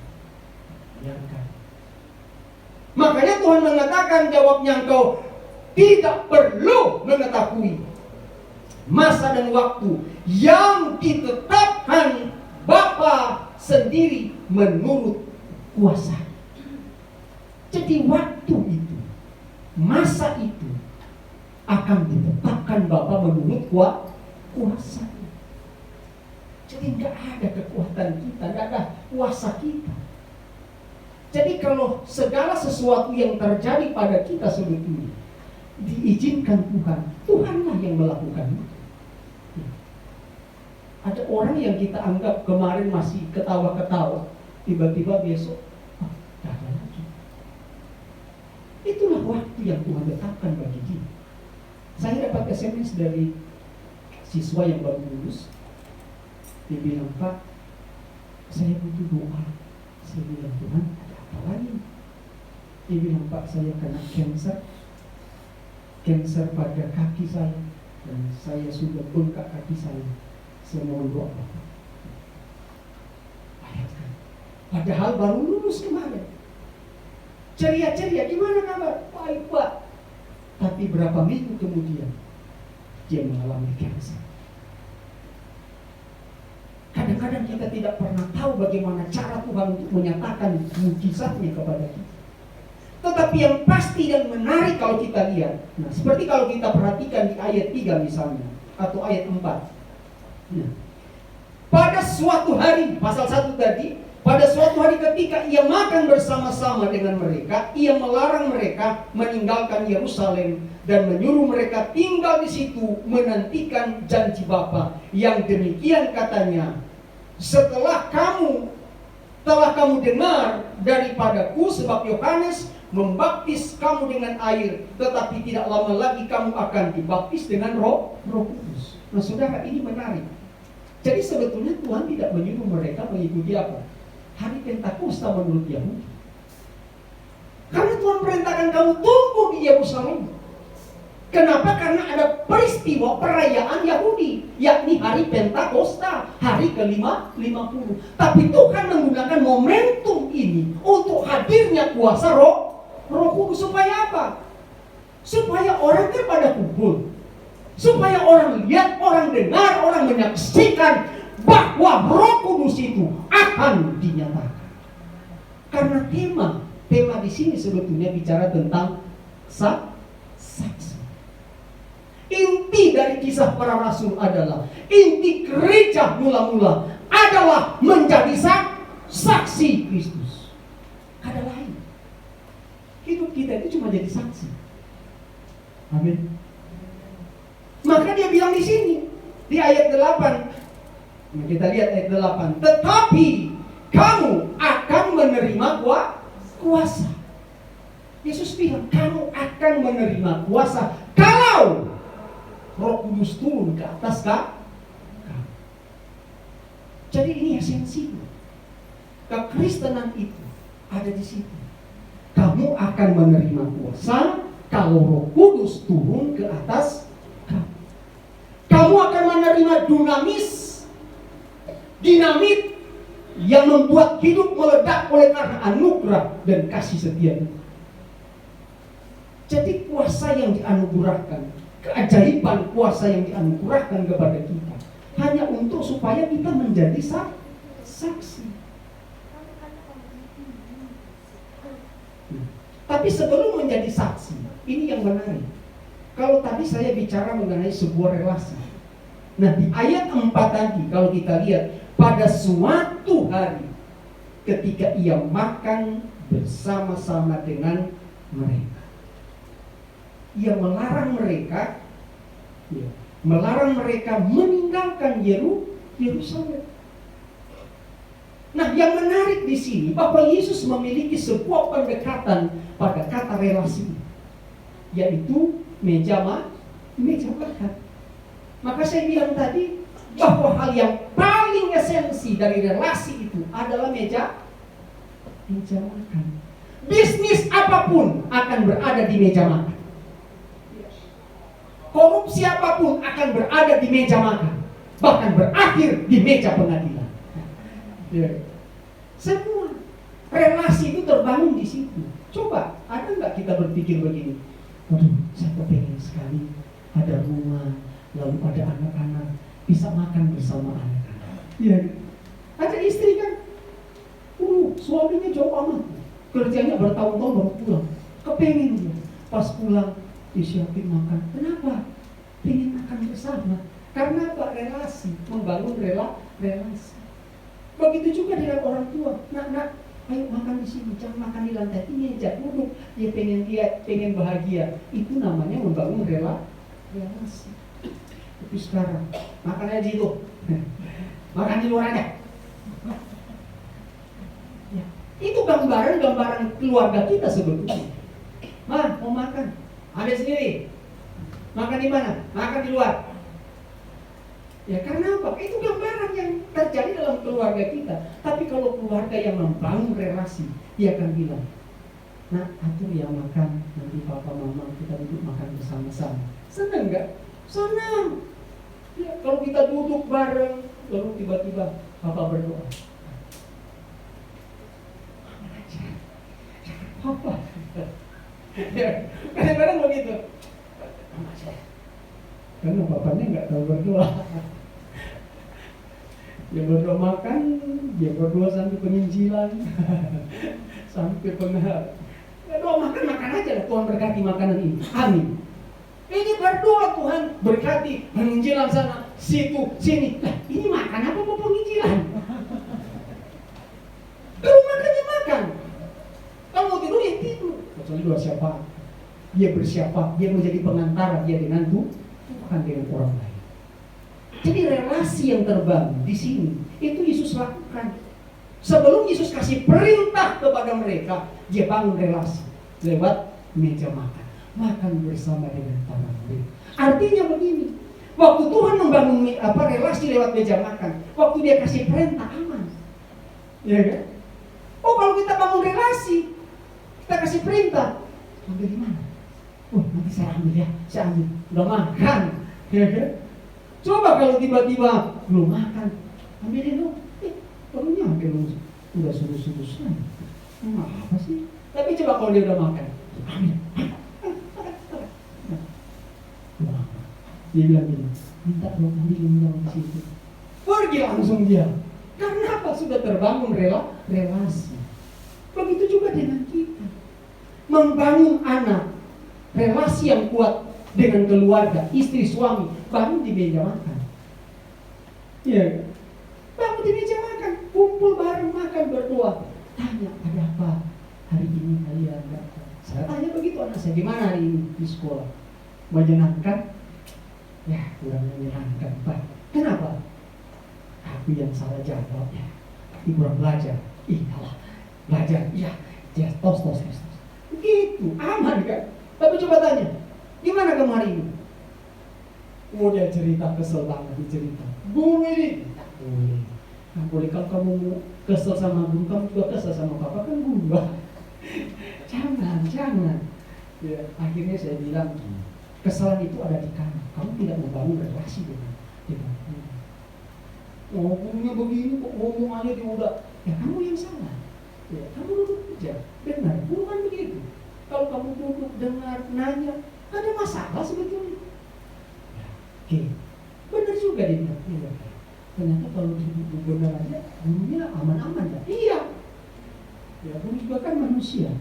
Speaker 5: Bayangkan. Makanya Tuhan mengatakan, jawabnya engkau tidak perlu mengetahui masa dan waktu yang ditetapkan Bapa sendiri menurut kuasa. Jadi waktu itu, masa itu akan ditetapkan Bapa menurut kuasa. Jadi nggak ada kekuatan kita, nggak ada kuasa kita. Jadi kalau segala sesuatu yang terjadi pada kita sebetulnya diizinkan Tuhan, Tuhanlah yang melakukan itu. Ada orang yang kita anggap kemarin masih ketawa-ketawa, tiba-tiba besok tidak ada lagi. Itulah waktu yang Tuhan tetapkan bagi dia. Saya dapat SMS dari siswa yang baru lulus. Dia bilang, Pak, saya butuh doa. Saya bilang, Tuhan, ada apa lagi? Dia bilang, Pak, saya kena kanker pada kaki saya, dan saya sudah bengkak kaki saya. Saya mohon doa Bapak. Bayangkan, padahal baru lulus kemarin. Ceria-ceria, gimana kabar? Baik Pak. Tapi berapa minggu kemudian dia mengalami kanker. Kadang-kadang kita tidak pernah tahu bagaimana cara Tuhan untuk menyatakan mujizatnya kepada kita. Tetapi yang pasti dan menarik kalau kita lihat, nah seperti kalau kita perhatikan di ayat 3 misalnya, atau ayat 4. Nah, pada suatu hari, pasal 1 tadi, pada suatu hari ketika ia makan bersama-sama dengan mereka, ia melarang mereka meninggalkan Yerusalem dan menyuruh mereka tinggal di situ menantikan janji Bapa. Yang demikian katanya, setelah kamu dengar daripadaku, sebab Yohanes membaptis kamu dengan air, tetapi tidak lama lagi kamu akan dibaptis dengan Roh Kudus. Nah, saudara, ini menarik. Jadi sebetulnya Tuhan tidak menyuruh mereka mengikuti apa? Hari Pentakosta menurut Yahudi. Karena Tuhan perintahkan kamu tunggu di Yerusalem. Kenapa? Karena ada peristiwa perayaan Yahudi, yakni hari Pentakosta, hari ke-50. Tapi Tuhan menggunakan momentum ini untuk hadirnya kuasa Roh Kudus. Supaya apa? Supaya orang pada kumpul. Supaya orang lihat, orang dengar, orang menyaksikan bahwa Roh Kudus itu akan dinyatakan. Karena tema di sini sebetulnya bicara tentang saksi. Inti dari kisah para rasul adalah, inti gereja mula-mula adalah menjadi saksi Kristus. Ada lain. Hidup kita itu cuma jadi saksi. Amin. Maka dia bilang di sini, di ayat 8. Nah, kita lihat ayat 8. Tetapi kamu akan menerima kuasa. Yesus bilang, kamu akan menerima kuasa kalau Roh Kudus turun ke atas kamu. Jadi ini esensi. Kekristenan itu ada di situ. Kamu akan menerima kuasa kalau Roh Kudus turun ke atas kamu. Kamu akan menerima dinamit yang membuat hidup meledak oleh karena anugerah dan kasih setia. Jadi kuasa yang dianugerahkan, keajaiban kuasa yang dianugerahkan kepada kita hanya untuk supaya kita menjadi saksi. Tapi sebelum menjadi saksi, ini yang menarik. Kalau tadi saya bicara mengenai sebuah relasi. Nah, di ayat 4 tadi kalau kita lihat, pada suatu hari ketika ia makan bersama-sama dengan mereka, ia melarang mereka meninggalkan Yerusalem. Nah, yang menarik di sini, Bapak Yesus memiliki sebuah pendekatan pada kata relasi, yaitu meja makan. Maka saya bilang tadi bahwa hal yang paling esensi dari relasi itu adalah meja makan. Bisnis apapun akan berada di meja makan. Korupsi apapun akan berada di meja makan, bahkan berakhir di meja pengadilan. Semua relasi itu terbangun di situ. Coba, ada nggak kita berpikir begini? Aduh, saya pengen sekali ada rumah, lalu ada anak-anak, bisa makan bersama anak-anak. Iya. Ada istri kan, suaminya jauh amat, kerjanya bertahun-tahun baru pulang. Kepengen dia, pas pulang disiapin makan. Kenapa? Pengen makan bersama. Karena apa? Relasi, membangun relasi. Begitu juga dengan orang tua. Nak, ayo makan di sini, jangan makan di lantai. Ini aja duduk. Dia pengen bahagia. Itu namanya membangun relasi. Tapi sekarang makan aja itu, makan di luar aja. Ya. Itu gambaran keluarga kita sebetulnya. Mau makan, ada sendiri. Makan di mana? Makan di luar. Ya karena apa? Itu gambaran yang terjadi dalam keluarga kita. Tapi kalau keluarga yang membangun relasi, dia akan bilang, nah atur ya makan, nanti papa mama kita duduk makan bersama-sama. Senang nggak? Senang. Ya, kalau kita duduk bareng, lalu tiba-tiba papa berdoa. Papa. Ya, kadang-kadang begitu. Karena bapaknya nggak tahu berdoa. Dia berdoa makan, dia berdoa sampai penginjilan, sampai penghar. Ya doa makan aja lah, Tuhan berkati makanan ini. Amin. Ini berdoa Tuhan berkati penginjilan sana, situ, sini. Lah ini makan apa mau penginjilan? Kalau makannya makan. Kalau mau tidur ya tidur. Kecuali doa siapa? Dia bersiapa? Dia menjadi pengantara dia dengan Tuhan dengan orang lain. Jadi relasi yang terbangun di sini itu Yesus lakukan. Sebelum Yesus kasih perintah kepada mereka, dia bangun relasi lewat meja makan bersama dengan para murid. Artinya begini, waktu Tuhan membangun relasi lewat meja makan, waktu dia kasih perintah aman, ya kan? Oh kalau kita bangun relasi, kita kasih perintah, ambil di mana? Nanti saya ambil ya, saya ambil. Udah makan, ya kan? Coba kalau tiba-tiba belum makan, ambilin dong. Barunya ambil udah suruh-suruh saya. Apa sih? Tapi coba kalau dia udah makan, ambil. Dia bilang gini, minta dong ambilin dong di situ. Pergi langsung dia. Karena apa? Sudah terbangun relasi. Begitu juga dengan kita. Membangun anak, relasi yang kuat dengan keluarga, istri, suami, bangun di meja makan. Iya, bangun di meja makan, kumpul bareng makan berdoa. Tanya ada apa hari ini kalian? Saya tanya begitu anak saya, gimana hari ini di sekolah? Menyenangkan? Ya kurang menyenangkan Pak. Kenapa? Aku yang salah jawab ya. Tapi kurang belajar. Iyalah belajar. Iya, ya tos. Begitu aman kan? Tapi coba tanya, gimana kamu hari ini? Oh dia cerita kesel banget, dia cerita. Guru ini, tak boleh. Nah, boleh kalau kamu kesel sama guru, kamu juga kesel sama papa kan guru. Jangan. Ya, akhirnya saya bilang, kesalahan itu ada di kamu. Kamu tidak membangun relasi dengan guru. Oh gurunya begini kok ngomong aja dia udah. Ya kamu yang salah. Ya, kamu duduk aja. Benar, guru kan begitu. Kalau kamu duduk dengar, nanya, gak ada masalah sebetulnya. Oke, benar juga dia bilang. Iya. Ternyata kalau duduk benar aja, gurunya aman-aman ya. Iya. Ya, guru juga kan manusia.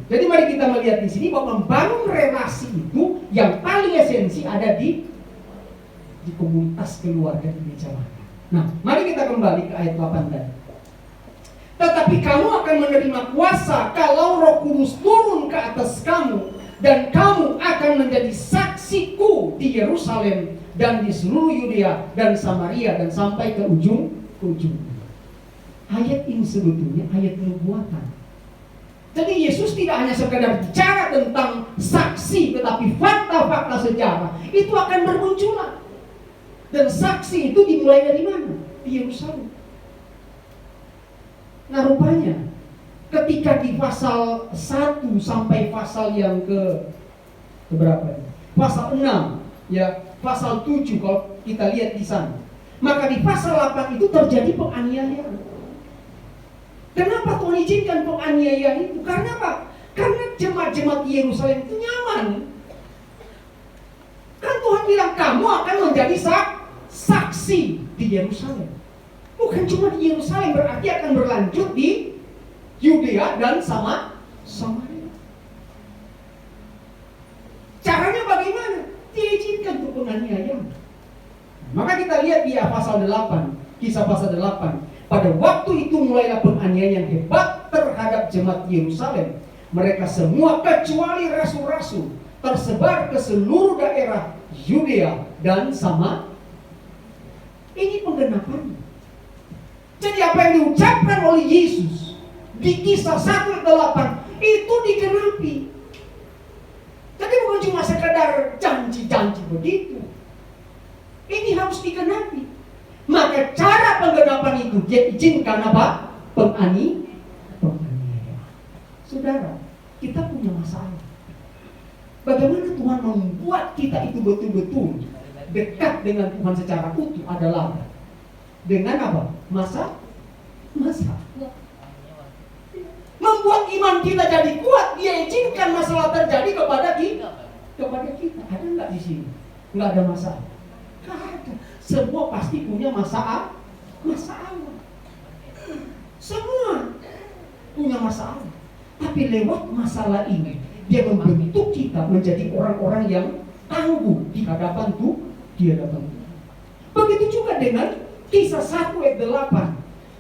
Speaker 5: Jadi mari kita melihat di sini bahwa membangun relasi itu yang paling esensi ada di komunitas keluarga di meja makan. Nah, mari kita kembali ke ayat 8 tadi. Tetapi kamu akan menerima kuasa kalau Roh Kudus turun ke atas kamu, dan kamu akan menjadi saksi saksiku di Yerusalem dan di seluruh Yudea dan Samaria dan sampai ke ujung. Ayat ini sebetulnya ayat nubuatan. Jadi Yesus tidak hanya sekedar bicara tentang saksi, tetapi fakta-fakta sejarah itu akan bermunculan. Dan saksi itu dimulai dari mana? Di Yerusalem. Nah rupanya ketika di pasal 1 sampai pasal yang ke berapa? Pasal 6 ya, pasal 7 kalau kita lihat di sana. Maka di pasal 8 itu terjadi penganiayaan. Kenapa Tuhan izinkan penganiayaan itu? Karena apa? Karena jemaat-jemaat di Yerusalem itu nyaman. Kan Tuhan bilang kamu akan menjadi saksi di Yerusalem. Bukan cuma di Yerusalem, berarti akan berlanjut di Yudea dan Samaria. Caranya bagaimana? Diizinkan untuk penganiayaan. Maka kita lihat di pasal 8, kisah pasal 8. Pada waktu itu mulailah penganiayaan yang hebat terhadap jemaat Yerusalem. Mereka semua kecuali rasul-rasul tersebar ke seluruh daerah Yudea dan Samaria. Ini penggenapannya. Jadi apa yang diucapkan oleh Yesus di kisah 1:8 itu digenapi. Jadi bukan cuma sekedar janji-janji begitu. Ini harus digenapi. Maka cara penggenapan itu dia izinkan apa? Penganiayaan. Saudara, kita punya masalah. Bagaimana Tuhan membuat kita itu betul-betul dekat dengan Tuhan secara utuh adalah dengan apa? Masa. Membuat iman kita jadi kuat, dia izinkan masalah terjadi kepada kita. Ada nggak di sini? Nggak ada masalah. Nggak ada. Semua pasti punya masalah. Semua punya masalah. Tapi lewat masalah ini, dia membentuk kita menjadi orang-orang yang tangguh di hadapan Tuhan. Begitu juga dengan kisah 1:8.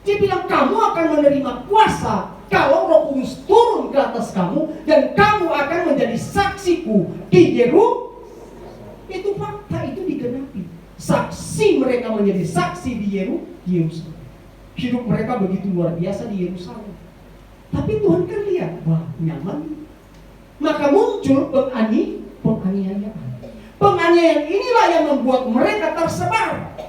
Speaker 5: Dia bilang kamu akan menerima kuasa kalau Roh Kudus turun ke atas kamu dan kamu akan menjadi saksiku di Yerusalem. Itu fakta, itu digenapi. Saksi mereka menjadi saksi di Yerusalem. Hidup mereka begitu luar biasa di Yerusalem. Tapi Tuhan kan lihat, wah nyaman. Maka muncul penganiayaan. Penganiayaan inilah yang membuat mereka tersebar.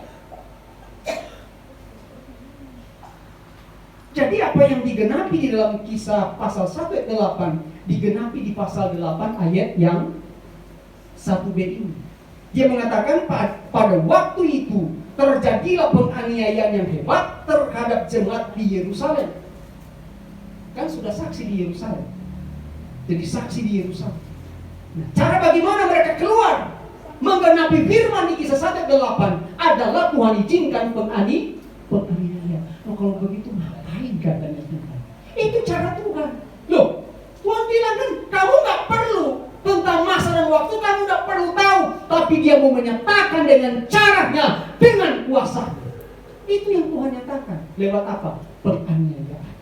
Speaker 5: Jadi apa yang digenapi di dalam kisah pasal 1:8 digenapi di pasal 8 ayat yang 1b ini. Dia mengatakan pada waktu itu terjadilah penganiayaan yang hebat terhadap jemaat di Yerusalem. Kan sudah saksi di Yerusalem. Jadi saksi di Yerusalem. Nah, cara bagaimana mereka keluar menggenapi firman di kisah 1:8 adalah Tuhan izinkan penganiayaan. Oh, kalau begitu ngapain katanya Tuhan? Itu cara Tuhan. Loh, Tuhan bilang kan kamu nggak perlu tentang masa dan waktu, kamu nggak perlu tahu, tapi dia mau menyatakan dengan caranya, dengan kuasa. Itu yang Tuhan nyatakan. Lewat apa? Penganiayaan.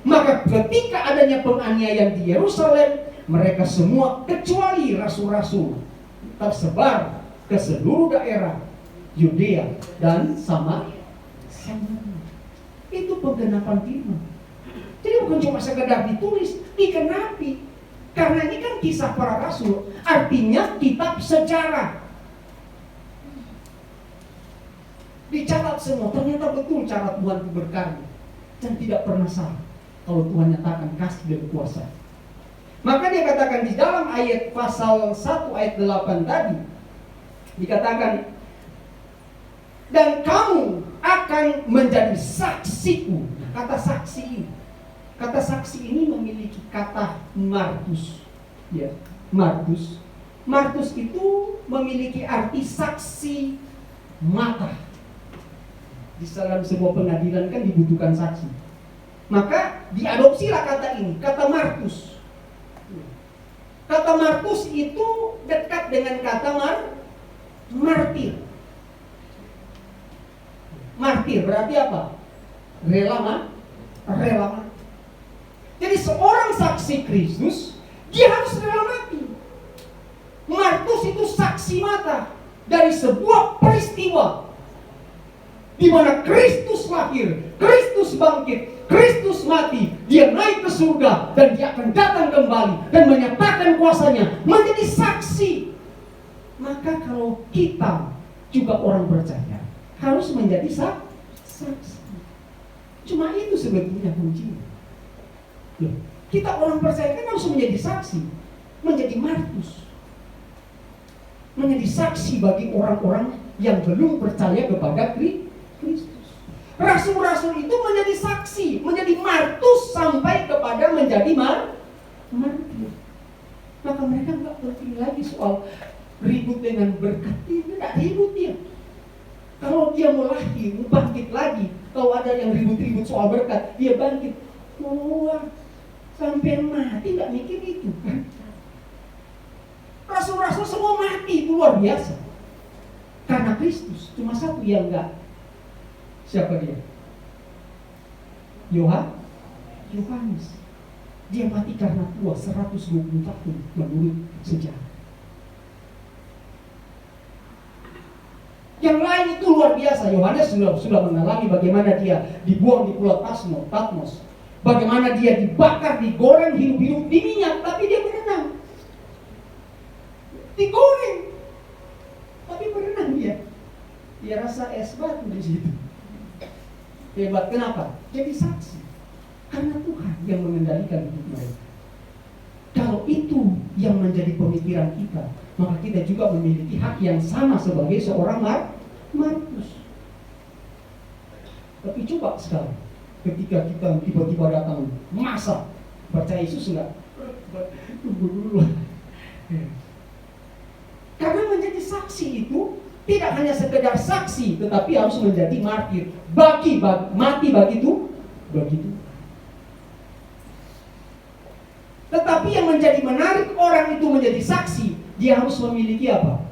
Speaker 5: Maka ketika adanya penganiayaan di Yerusalem, mereka semua kecuali rasul-rasul tersebar ke seluruh daerah Yudea dan Samaria. Itu penggenapan firman. Jadi bukan cuma sekedar ditulis, digenapi. Karena ini kan kisah para rasul, artinya kitab sejarah. Dicatat semua, ternyata betul cara Tuhan itu berkarya dan tidak pernah salah kalau Tuhan nyatakan kasih dan kuasa. Maka dia katakan di dalam ayat pasal 1 ayat 8 tadi, dikatakan, dan kamu akan menjadi saksiku. Kata saksi ini memiliki kata martus. Ya, martus. Martus itu memiliki arti saksi mata. Di dalam sebuah pengadilan kan dibutuhkan saksi. Maka diadopsilah kata ini, kata martus. Kata martus itu dekat dengan kata martir. Martir berarti apa? Rela mati. Jadi seorang saksi Kristus, dia harus rela mati. Markus itu saksi mata dari sebuah peristiwa di mana Kristus lahir, Kristus bangkit, Kristus mati, dia naik ke surga, dan dia akan datang kembali dan menyatakan kuasanya, menjadi saksi. Maka kalau kita juga orang percaya, harus menjadi saksi. Cuma itu sebetulnya kuncinya. Kita orang percaya kan harus menjadi saksi, menjadi martus, menjadi saksi bagi orang-orang yang belum percaya kepada Kristus. Rasul-rasul itu menjadi saksi, menjadi martus sampai kepada menjadi martir. Maka mereka nggak penting lagi soal ribut dengan berkat, tidak ribut dia. Kalau dia mau lahir, mau bangkit lagi, kalau ada yang ribut-ribut soal berkat, dia bangkit, keluar sampai mati, nggak mikir itu kan? Rasul-rasul semua mati, itu luar biasa. Karena Kristus, cuma satu yang enggak. Siapa dia? Yohanes. Dia mati karena tua 120 tahun menurut sejarah. Yang lain itu luar biasa. Yohanes sudah mengalami bagaimana dia dibuang di pulau Patmos. Bagaimana dia dibakar, digoreng hidup-hidup di minyak, tapi dia berenang. Digoreng, tapi berenang dia. Dia rasa es batu di situ. Hebat, kenapa? Jadi saksi. Karena Tuhan yang mengendalikan hidup mereka. Kalau itu yang menjadi pemikiran kita, maka kita juga memiliki hak yang sama sebagai seorang martus. Tapi coba sekarang, ketika kita tiba-tiba datang masa percaya Yesus enggak? Tunggu dulu. Karena menjadi saksi itu tidak hanya sekedar saksi, tetapi harus menjadi martir. Mati bagi Tuhan. Tetapi yang menjadi menarik orang itu menjadi saksi, dia harus memiliki apa?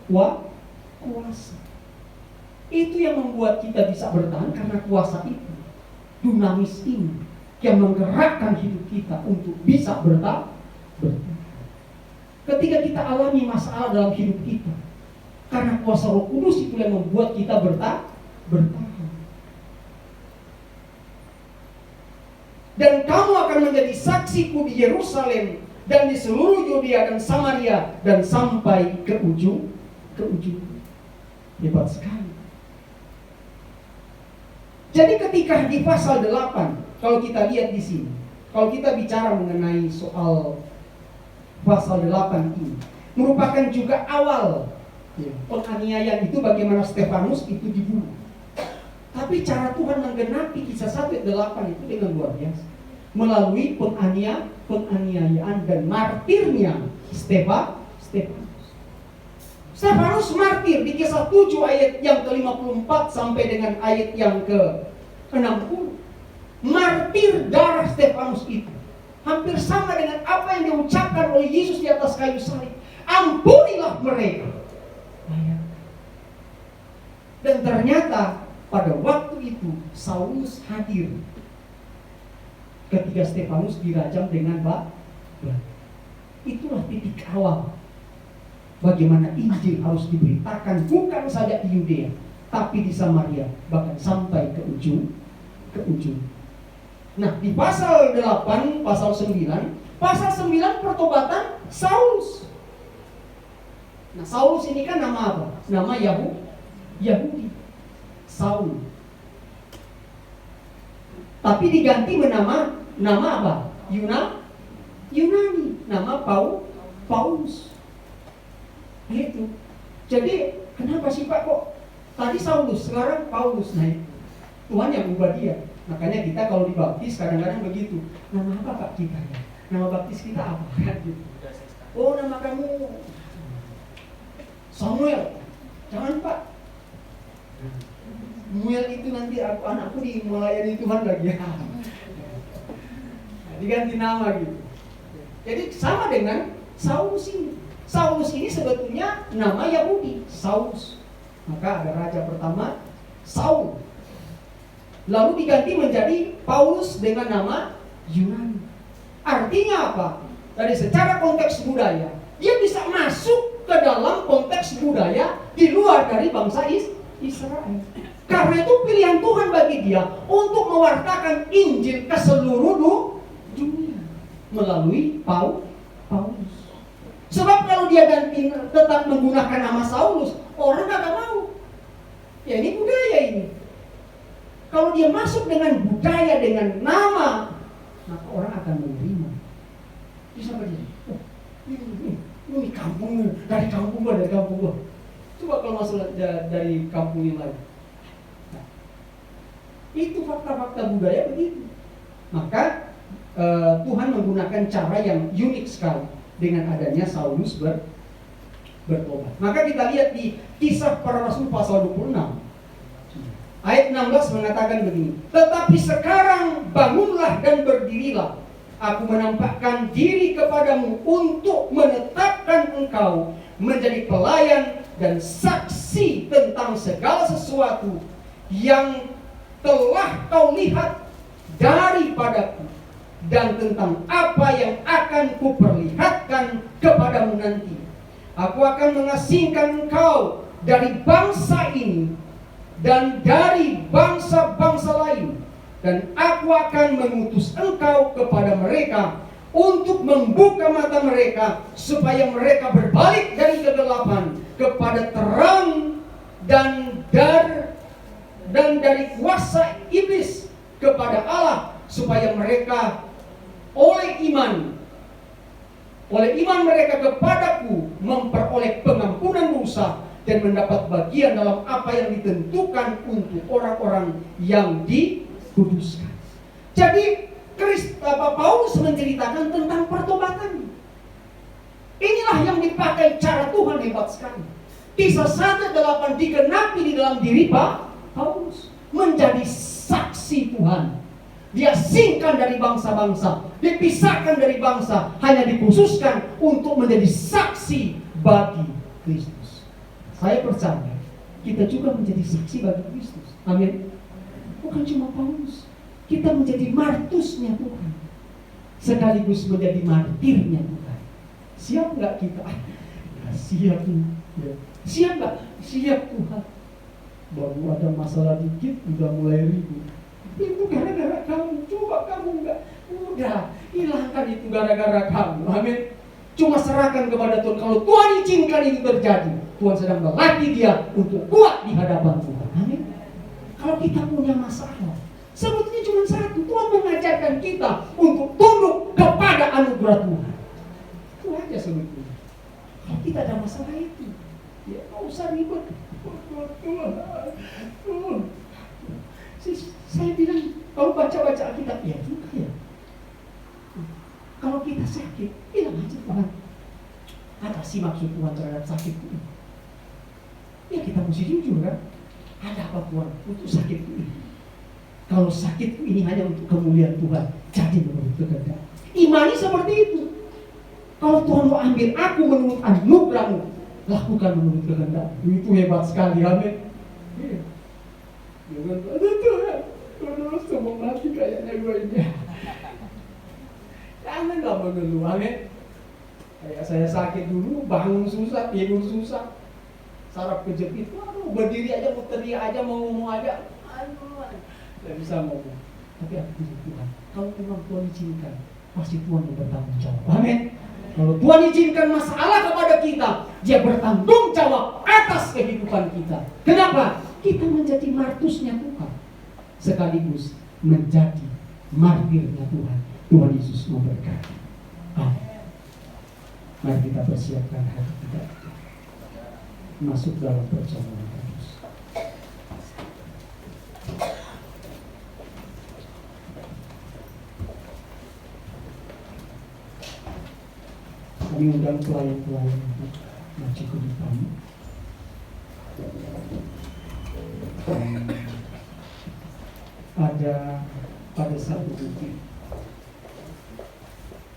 Speaker 5: Kuasa. Itu yang membuat kita bisa bertahan, karena kuasa itu, dunamis ini, yang menggerakkan hidup kita untuk bisa bertahan. Ketika kita alami masalah dalam hidup kita, karena kuasa Roh Kudus itu yang membuat kita bertahan. Dan kamu akan menjadi saksiku di Yerusalem dan di seluruh Yudea dan Samaria dan sampai ke ujung. Hebat sekali. Jadi ketika di pasal 8, kalau kita lihat di sini, kalau kita bicara mengenai soal pasal 8 ini, merupakan juga awal penganiayaan itu, bagaimana Stefanus itu dibunuh. Tapi cara Tuhan menggenapi kisah 1-8 itu dengan luar biasa. Melalui penganiayaan dan martirnya Stefanus martir di kisah 7 ayat yang ke-54 sampai dengan ayat yang ke-60. Martir darah Stefanus itu hampir sama dengan apa yang diucapkan oleh Yesus di atas kayu salib. Ampunilah mereka. Dan ternyata pada waktu itu Saulus hadir ketika Stefanus dirajam dengan batu. Itulah titik awal bagaimana Injil harus diberitakan bukan saja di Yudea, tapi di Samaria, bahkan sampai ke ujung. Nah, di pasal 8, pasal 9 pertobatan Saulus. Nah, Saulus ini kan nama apa? Nama Yahudi. Saul. Tapi diganti nama apa? Yunani. Nama Paulus. Itu. Jadi kenapa sih Pak kok tadi Saulus, sekarang Paulus? Nah, Tuhan yang ubah dia. Makanya kita kalau dibaptis kadang-kadang begitu. Nama apa Pak kita ya? Nama baptis kita apa? Gitu. Oh, nama kamu Samuel. Jangan Pak. Samuel itu nanti anakku di melayani Tuhan lagi. Diganti nama gitu. Jadi sama dengan Saulus ini. Saulus ini sebetulnya nama Yahudi, Saulus. Maka ada raja pertama Saul. Lalu diganti menjadi Paulus dengan nama Yunani. Artinya apa? Dari secara konteks budaya, dia bisa masuk ke dalam konteks budaya di luar dari bangsa Israel. Karena itu pilihan Tuhan bagi dia untuk mewartakan Injil ke seluruh dunia melalui Paulus. Sebab kalau dia tetap menggunakan nama Saulus, orang gak mau. Ya ini budaya ini. Kalau dia masuk dengan budaya, dengan nama, maka orang akan menerima. Bisa begini. Oh, ini kampung, dari kampung gua. Coba kalau masuk dari kampung yang lain. Nah, itu fakta-fakta budaya begitu. Maka Tuhan menggunakan cara yang unik sekali dengan adanya Saulus bertobat. Maka kita lihat di Kisah Para Rasul pasal 26. Ayat 16 mengatakan begini, tetapi sekarang bangunlah dan berdirilah. Aku menampakkan diri kepadamu untuk menetapkan engkau menjadi pelayan dan saksi tentang segala sesuatu yang telah kau lihat daripadaku, dan tentang apa yang akan kuperlihatkan kepadamu nanti. Aku akan mengasingkan engkau dari bangsa ini dan dari bangsa-bangsa lain, dan aku akan mengutus engkau kepada mereka untuk membuka mata mereka supaya mereka berbalik dari kegelapan kepada terang, dan dari kuasa iblis kepada Allah, supaya mereka oleh iman mereka kepadaku memperoleh pengampunan dosa dan mendapat bagian dalam apa yang ditentukan untuk orang-orang yang dikuduskan. Jadi Paulus menceritakan tentang pertobatan. Inilah yang dipakai cara Tuhan, hebat sekali. Kisah 1:8 digenapi di dalam diri Paulus, menjadi saksi Tuhan. Diasingkan dari bangsa-bangsa, dipisahkan dari bangsa, hanya dikhususkan untuk menjadi saksi bagi Kristus. Saya percaya kita juga menjadi saksi bagi Kristus. Amin. Bukan cuma Paulus, kita menjadi martusnya Tuhan, sekaligus menjadi martirnya Tuhan. Siap nggak kita? Siap. Ya. Siap nggak? Siap Tuhan. Baru ada masalah dikit udah mulai ribut. Itu gara-gara kamu. Coba kamu enggak. Udah, hilangkan itu gara-gara kamu. Amin. Cuma serahkan kepada Tuhan. Kalau Tuhan izinkan itu terjadi, Tuhan sedang melatih dia untuk kuat di hadapan Tuhan. Amin. Kalau kita punya masalah, sebetulnya cuma satu. Tuhan mengajarkan kita untuk tunduk kepada anugerah Tuhan. Itu aja sebetulnya. Kalau kita ada masalah itu, ya nggak usah ribet. Tuhan. Saya bilang, kalau baca-baca Alkitab, ya juga ya. Kalau kita sakit, bilang aja Tuhan, apa sih maksud Tuhan terhadap sakitku ini? Ya kita mesti jujur kan. Ada apa Tuhan untuk sakitku ini? Kalau sakitku ini hanya untuk kemuliaan Tuhan, jadi menurut kehendak. Imani seperti itu. Kalau Tuhan mau ambil aku menurut anugerah-Mu, lakukan menurut kehendak. Itu hebat sekali, amin. Jangan Tuhan, terus mau mati kayaknya gue ini. Janganlah mengeluh, amin. Kayak saya sakit dulu, bangun susah, tidur susah, saraf kejepit, waduh, berdiri aja, mau teriak aja, mau ngomong aja, aduh, tidak bisa ngomong. Tapi aku puji Tuhan, kalau memang Tuhan izinkan, pasti Tuhan yang bertanggung jawab, amin. Kalau Tuhan izinkan masalah kepada kita, Dia bertanggung jawab atas kehidupan kita. Kenapa? Kita menjadi martusnya Tuhan, sekaligus menjadi martirnya Tuhan. Tuhan Yesus memberkati. Amin. Mari kita persiapkan hati kita masuk dalam perjamuan kudus. Kami undang pelayan-pelayan maju ke depan. Ada satu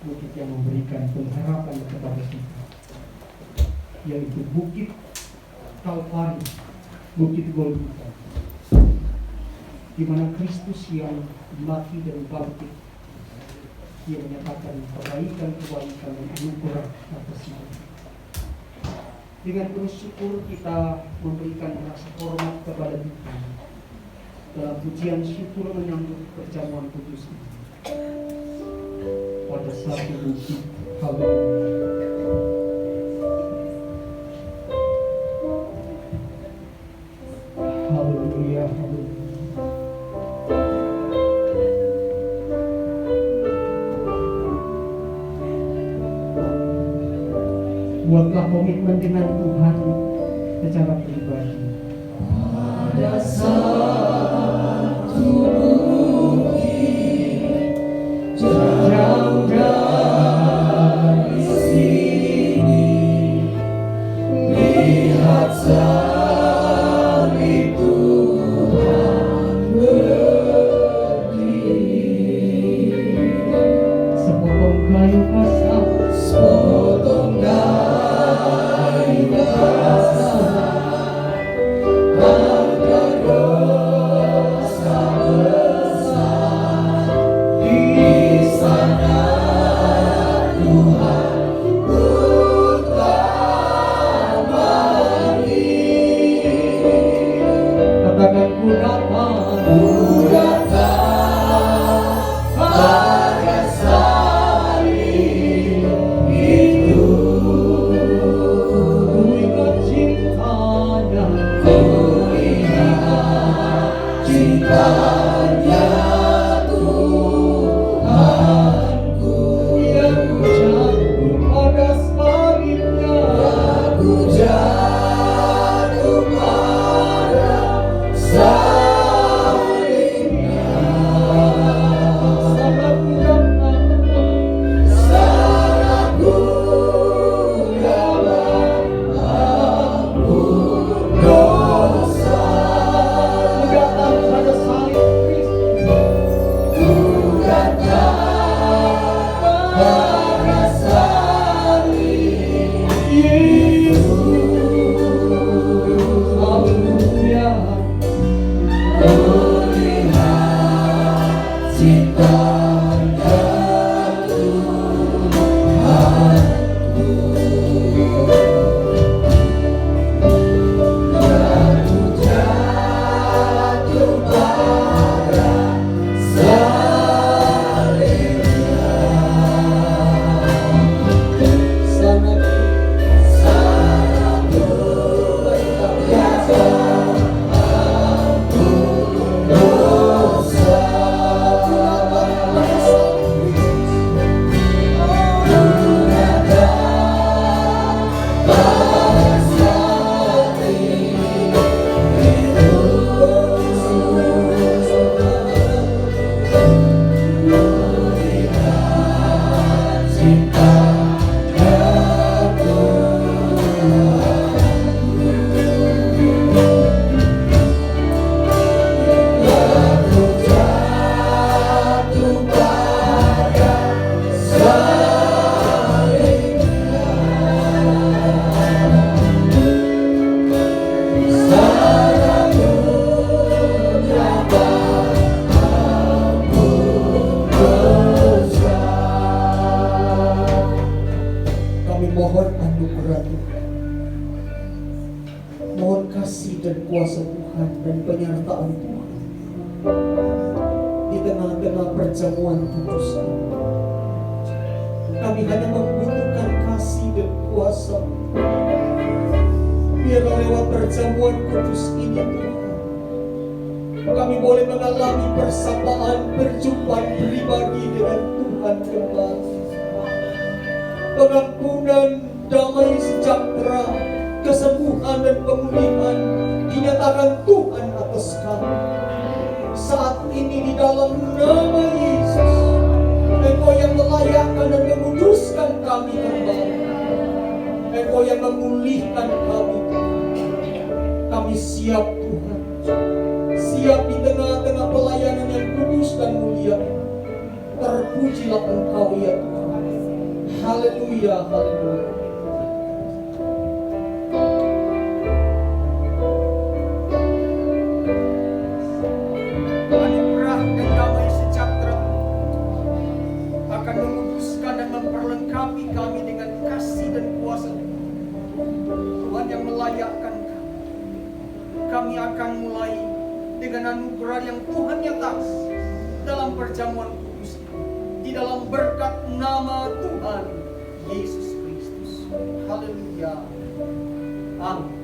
Speaker 5: bukit yang memberikan pengharapan kepada kita, yaitu Bukit Kalvari, Bukit Golgota, di mana Kristus yang mati dan bangkit, Dia menyatakan kebaikan dan anugerah atas kita. Dengan penuh syukur kita memberikan rasa hormat kepada Tuhan dalam pujian syukur menyambut perjamuan kudus ini. Pada satu bukit, haleluya. Haleluya, haleluya. Buatlah komitmen dengan Tuhan secara pribadi.
Speaker 2: Ada satu bukit jauh dari sini, lihat salib Tuhan berdiri.
Speaker 5: Sepotong kayu kasar,
Speaker 2: Sepotong kayu kasar, harga dosa besar. Di sana Tuhan utamani.
Speaker 5: katakan ku datang,
Speaker 2: Ku datang pada salib itu.
Speaker 5: ku ingat cintanya,
Speaker 2: Ku ingat cintanya Tuhanku,
Speaker 5: yang jatuh pada salibnya.
Speaker 2: aku jatuh pada salibnya.
Speaker 5: Sangat ku datang,
Speaker 2: Sana ku dapat ampun dosa.
Speaker 5: ku datang pada salib Kristus.
Speaker 2: Ku datang pada salib itu.
Speaker 5: Haleluya.
Speaker 2: Ku lihat cintanya Tuhanku. Aku jatuh pada salibnya. Sana ku dapat ampun dosa.
Speaker 5: Kami mohon anugerah Tuhan, mohon kasih dan kuasa Tuhan dan penyertaan Tuhan di tengah-tengah perjamuan kudus ini. Kami hanya membutuhkan kasih dan kuasa. Biarlah lewat perjamuan kudus ini Tuhan, kami boleh mengalami persapaan, perjumpaan pribadi dengan Tuhan kembali. Pengampunan, damai sejahtera, kesembuhan dan pemulihan dinyatakan Tuhan atas kami. Saat ini di dalam nama Yesus, Engkau yang melayakkan dan menguduskan kami kembali. Engkau yang memulihkan kami. Kami siap Tuhan, siap di tengah-tengah pelayanan yang kudus dan mulia. Terpujilah Engkau ya Tuhan. Haleluya, haleluya. Anugerah dan damai sejahtera akan menguduskan dan memperlengkapi kami dengan kasih dan kuasa Tuhan. kami akan mulai dengan anugerah yang Tuhan nyatakan dalam perjamuan kudus ini, di dalam berkat nama Tuhan Yesus Kristus. Haleluya. Amin.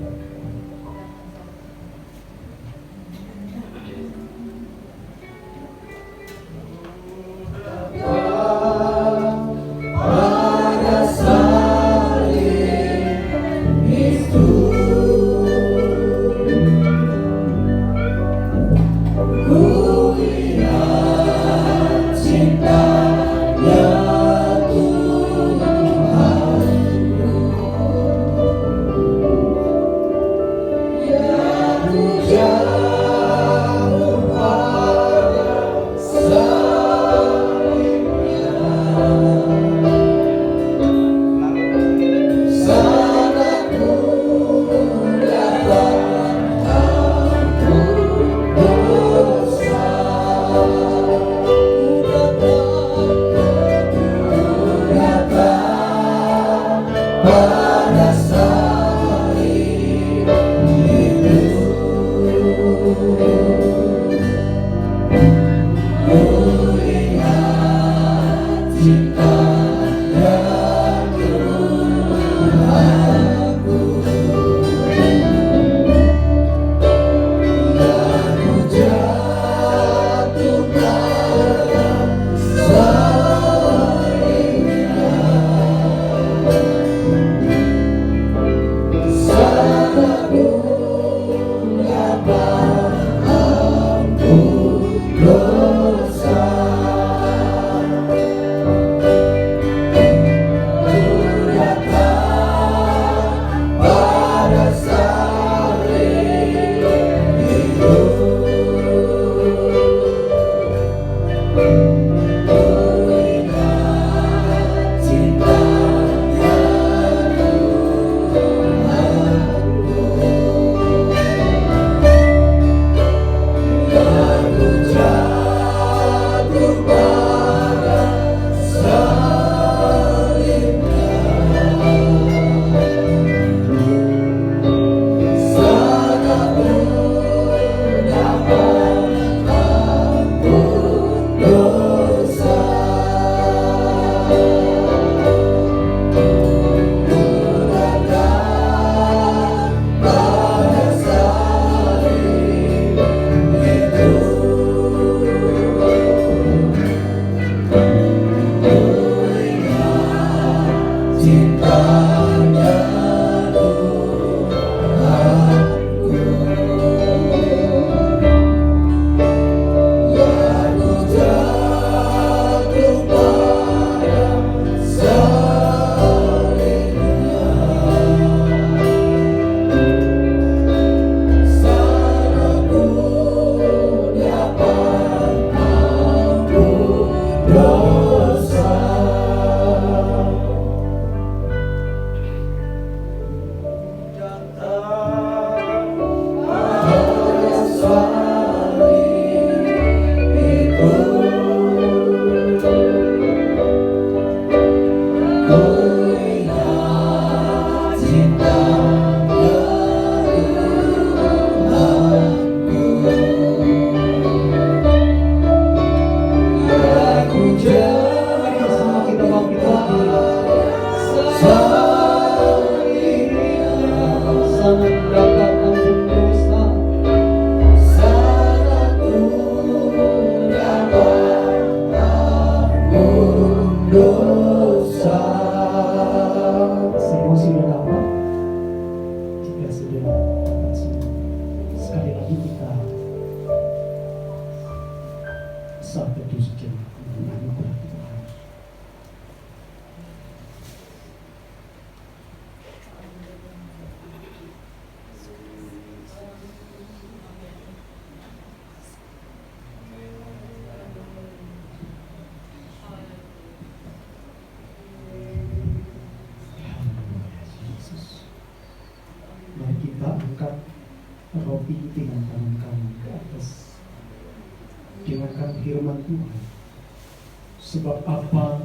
Speaker 6: Sebab apa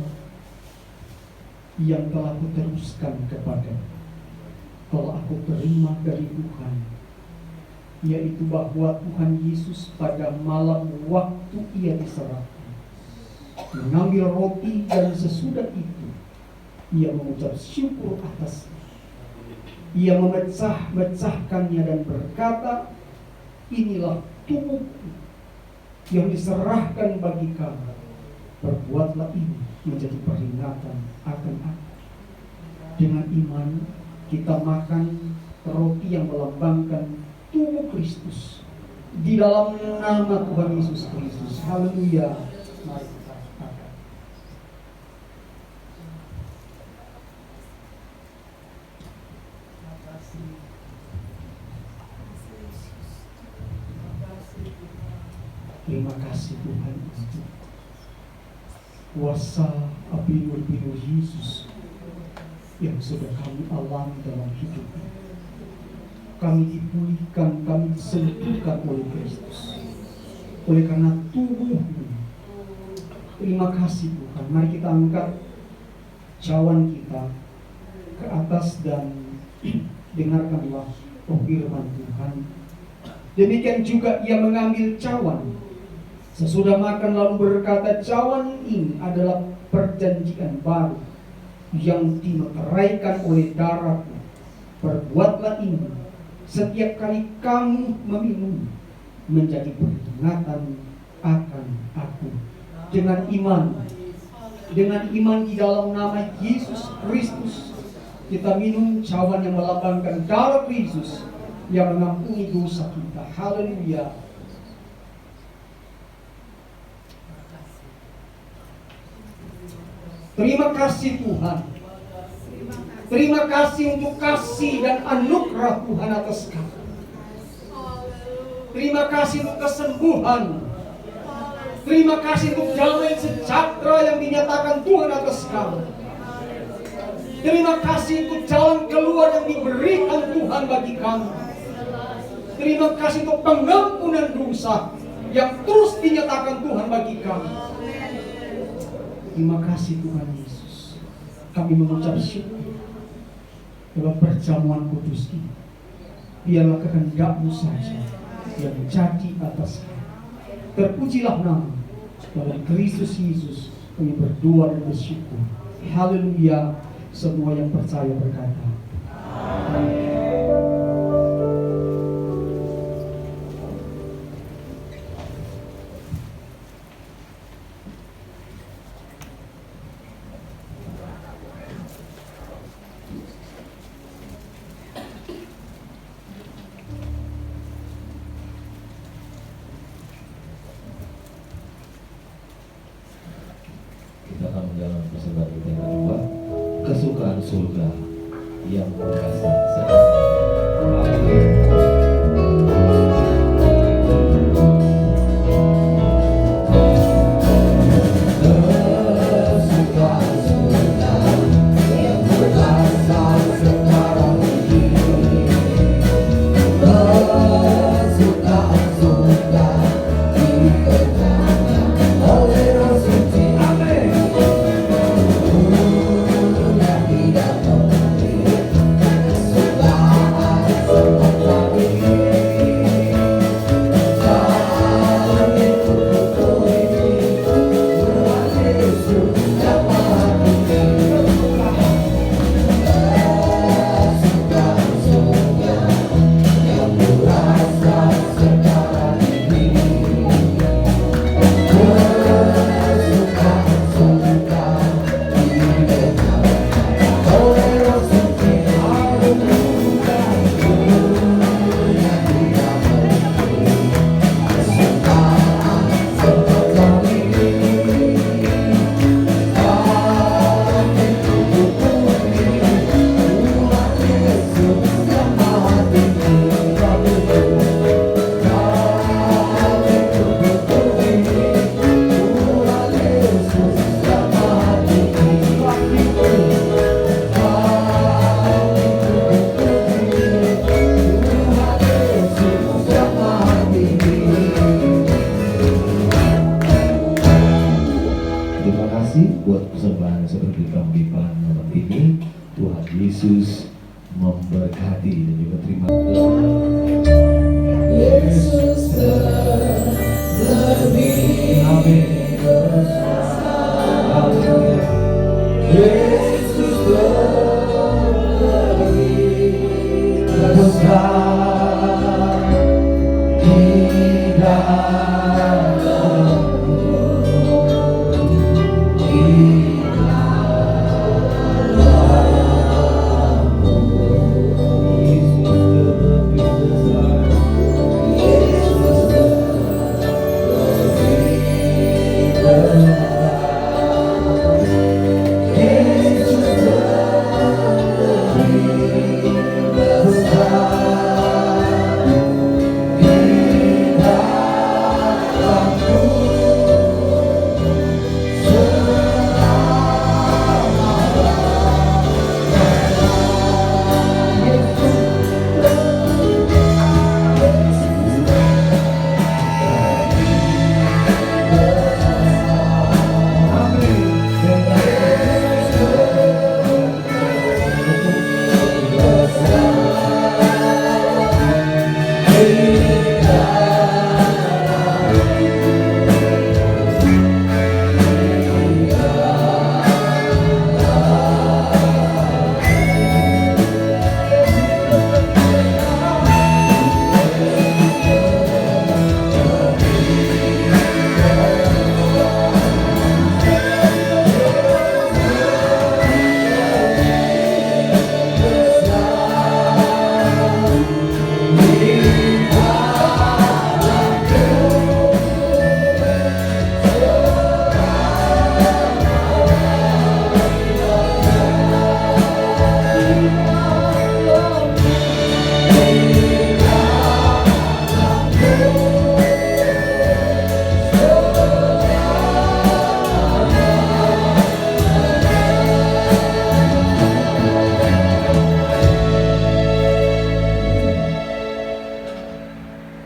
Speaker 6: yang telah kuteruskan kepada, kalau aku terima dari Tuhan,
Speaker 5: yaitu bahwa Tuhan Yesus pada malam waktu ia diserahkan, mengambil roti dan sesudah itu ia mengucap syukur atasnya. Ia memecah-mecahkannya dan berkata, inilah tubuhku yang diserahkan bagi kamu. Perbuatlah ini menjadi peringatan akan aku. Dengan iman kita makan roti yang melambangkan tubuh Kristus di dalam nama Tuhan Yesus Kristus. Haleluya. Mari kita makan. Terima kasih Tuhan untuk kuasa api-nur Yesus yang sudah kami alami dalam hidup. Kami dipulihkan, kami disembuhkan oleh Kristus. Oleh karena tubuh-Mu. Terima kasih Tuhan. Mari kita angkat cawan kita ke atas dan dengarkanlah firman Tuhan. Demikian juga ia mengambil cawan. Sesudah makan lalu berkata, cawan ini adalah perjanjian baru yang dimeteraikan oleh darahku. Perbuatlah ini setiap kali kamu meminum menjadi peringatan akan aku. Dengan iman di dalam nama Yesus Kristus, kita minum cawan yang melambangkan darah Kristus yang mengampuni dosa kita. Haleluya. Terima kasih Tuhan. Terima kasih untuk kasih dan anugerah Tuhan atas kami. Terima kasih untuk kesembuhan. Terima kasih untuk damai sejahtera yang dinyatakan Tuhan atas kami. Terima kasih untuk jalan keluar yang diberikan Tuhan bagi kami. Terima kasih untuk pengampunan dosa yang terus dinyatakan Tuhan bagi kami. Terima kasih Tuhan Yesus. Kami mengucap syukur dalam perjamuan kudus ini. Biarlah kehendak-Mu saja yang jadi atas kami. Terpujilah nama dalam Kristus Yesus. Kami berdoa dan bersyukur. Haleluya. Semua yang percaya berkata, amin.
Speaker 1: Kita akan menjalankan persembahan kita yang kedua, kesukaan surga yang berasa buat persembahan seperti pembimbingan malam ini. Tuhan Yesus memberkati dan juga terima kasih.
Speaker 2: Yesus terlebih besar. Yesus terlebih besar di dalammu, di dalammu. Yesus terlebih besar. Yesus terlebih besar di dalamku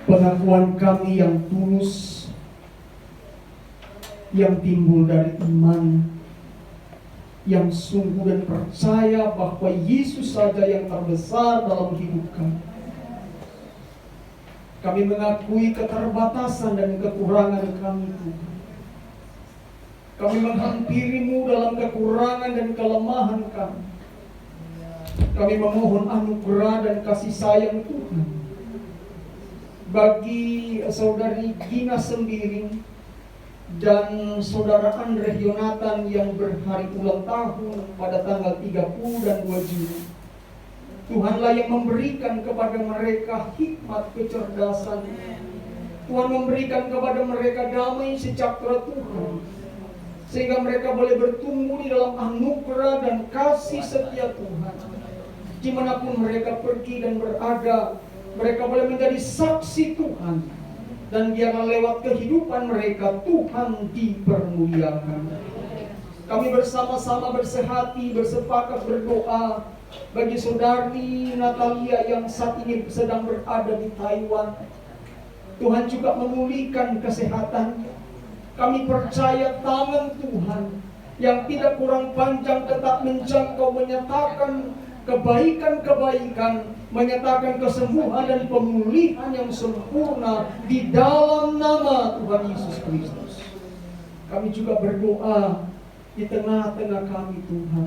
Speaker 5: pengakuan kami yang tulus, yang timbul dari iman, yang sungguh dan percaya bahwa Yesus saja yang terbesar dalam hidup kami. Kami mengakui keterbatasan dan kekurangan kami, Tuhan. Kami menghampirimu dalam kekurangan dan kelemahan kami. Kami memohon anugerah dan kasih sayang Tuhan bagi saudari Gina Sembiring dan saudara Andre Yonatan yang berhari ulang tahun pada tanggal 30 dan 2 Juni. Tuhanlah yang memberikan kepada mereka hikmat kecerdasan. Tuhan memberikan kepada mereka damai sejahtera Tuhan, sehingga mereka boleh bertumbuh di dalam anugerah dan kasih setia Tuhan. Dimanapun mereka pergi dan berada, mereka boleh menjadi saksi Tuhan. Dan biarlah lewat kehidupan mereka Tuhan dipermuliakan. Kami bersama-sama bersehati, bersepakat berdoa bagi saudari Natalia yang saat ini sedang berada di Taiwan. Tuhan juga memulihkan kesehatan. Kami percaya tangan Tuhan yang tidak kurang panjang tetap menjangkau, menyatakan kebaikan-kebaikan, menyatakan kesembuhan dan pemulihan yang sempurna di dalam nama Tuhan Yesus Kristus. Kami juga berdoa di tengah-tengah kami Tuhan,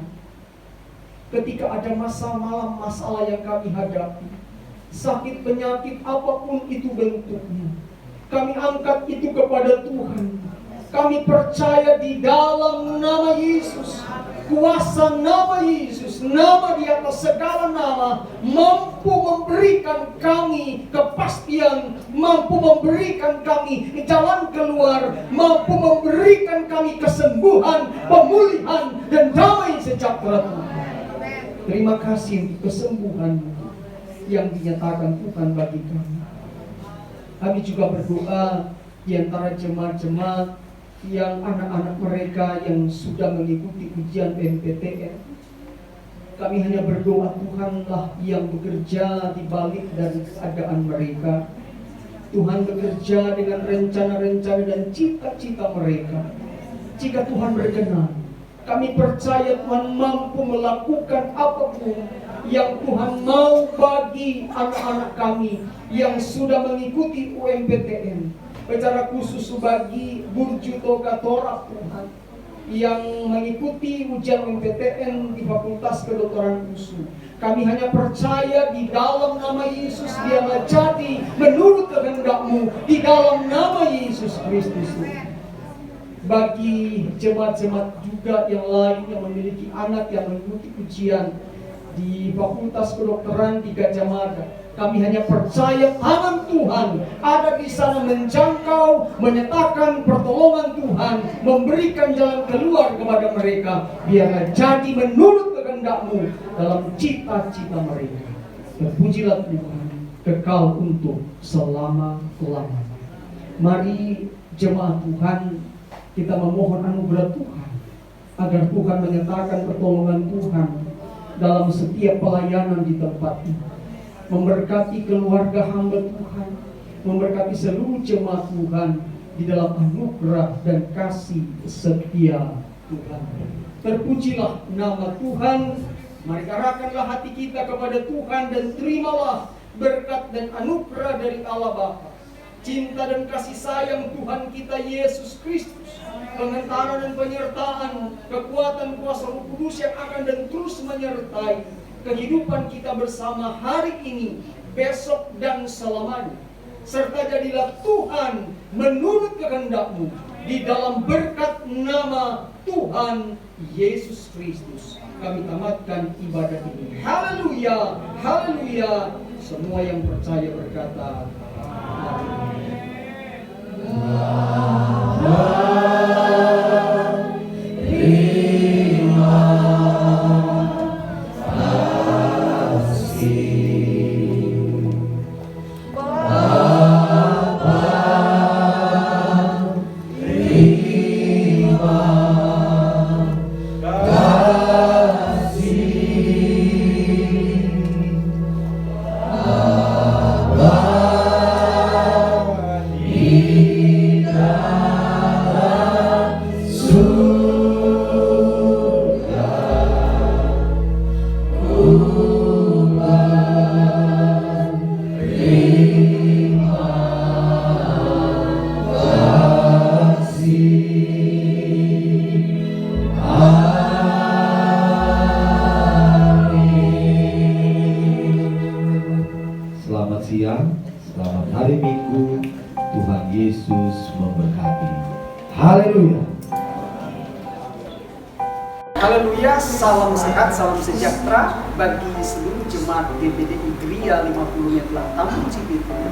Speaker 5: ketika ada masalah yang kami hadapi, sakit penyakit apapun itu bentuknya, kami angkat itu kepada Tuhan. Kami percaya di dalam nama Yesus, kuasa nama Yesus, nama di atas segala nama, mampu memberikan kami kepastian, mampu memberikan kami jalan keluar, mampu memberikan kami kesembuhan, pemulihan, dan damai sejahtera Tuhan. Terima kasih untuk kesembuhan yang dinyatakan Tuhan bagi kami. Kami juga berdoa di antara jemaat-jemaat yang anak-anak mereka yang sudah mengikuti ujian PMPTN. Kami hanya berdoa Tuhanlah yang bekerja di balik dari keadaan mereka. Tuhan bekerja dengan rencana-rencana dan cita-cita mereka. Jika Tuhan berkenan, kami percaya Tuhan mampu melakukan apapun yang Tuhan mau bagi anak-anak kami yang sudah mengikuti UMPTN. Secara khusus bagi Burju Toga Torah Tuhan yang mengikuti ujian UMPTN di Fakultas Kedokteran USU. Kami hanya percaya di dalam nama Yesus dia menjadi menurut kehendak-Mu di dalam nama Yesus Kristus. Bagi jemaat-jemaat juga yang lain yang memiliki anak yang mengikuti ujian di Fakultas Kedokteran di Gajah Mada, kami hanya percaya tangan Tuhan ada di sana menjangkau, menyatakan pertolongan Tuhan, memberikan jalan keluar kepada mereka. Biarlah jadi menurut kehendak-Mu dalam cita-cita mereka. Terpujilah Tuhan, kekal untuk selama-lamanya. Mari jemaat Tuhan, kita memohon anugerah Tuhan agar Tuhan menyatakan pertolongan Tuhan dalam setiap pelayanan di tempat ini, memberkati keluarga hamba Tuhan, memberkati seluruh jemaat Tuhan di dalam anugerah dan kasih setia Tuhan. Terpujilah nama Tuhan. Mari arahkanlah hati kita kepada Tuhan dan terimalah berkat dan anugerah dari Allah Bapa, cinta dan kasih sayang Tuhan kita Yesus Kristus, pengentaran dan penyertaan, kekuatan kuasa Roh Kudus yang akan dan terus menyertai kehidupan kita bersama hari ini, besok dan selamanya. Serta jadilah Tuhan menurut kehendak-Mu di dalam berkat nama Tuhan Yesus Kristus. Kami tamatkan ibadah ini. Haleluya, haleluya. Semua yang percaya berkata,
Speaker 1: Selamat siang, selamat hari Minggu. Tuhan Yesus memberkati. Haleluya.
Speaker 5: haleluya, salam sehat, salam sejahtera bagi seluruh jemaat GPDI Gria 50 yang telah tampil Cibitung.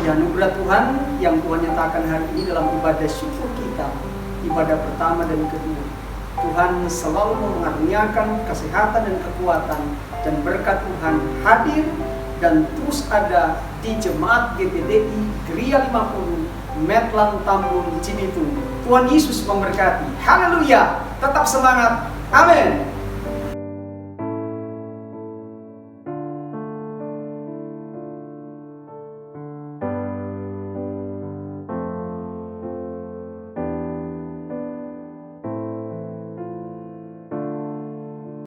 Speaker 5: Ya, anugerah Tuhan yang Tuhan nyatakan hari ini dalam ibadah syukur kita, ibadah pertama dan kedua. Tuhan selalu mengaruniakan kesehatan dan kekuatan, dan berkat Tuhan hadir dan terus ada di jemaat GPDI Gria 50 Metlang Tambun Cibitung. Tuhan Yesus memberkati. Haleluya. Tetap semangat. Amin.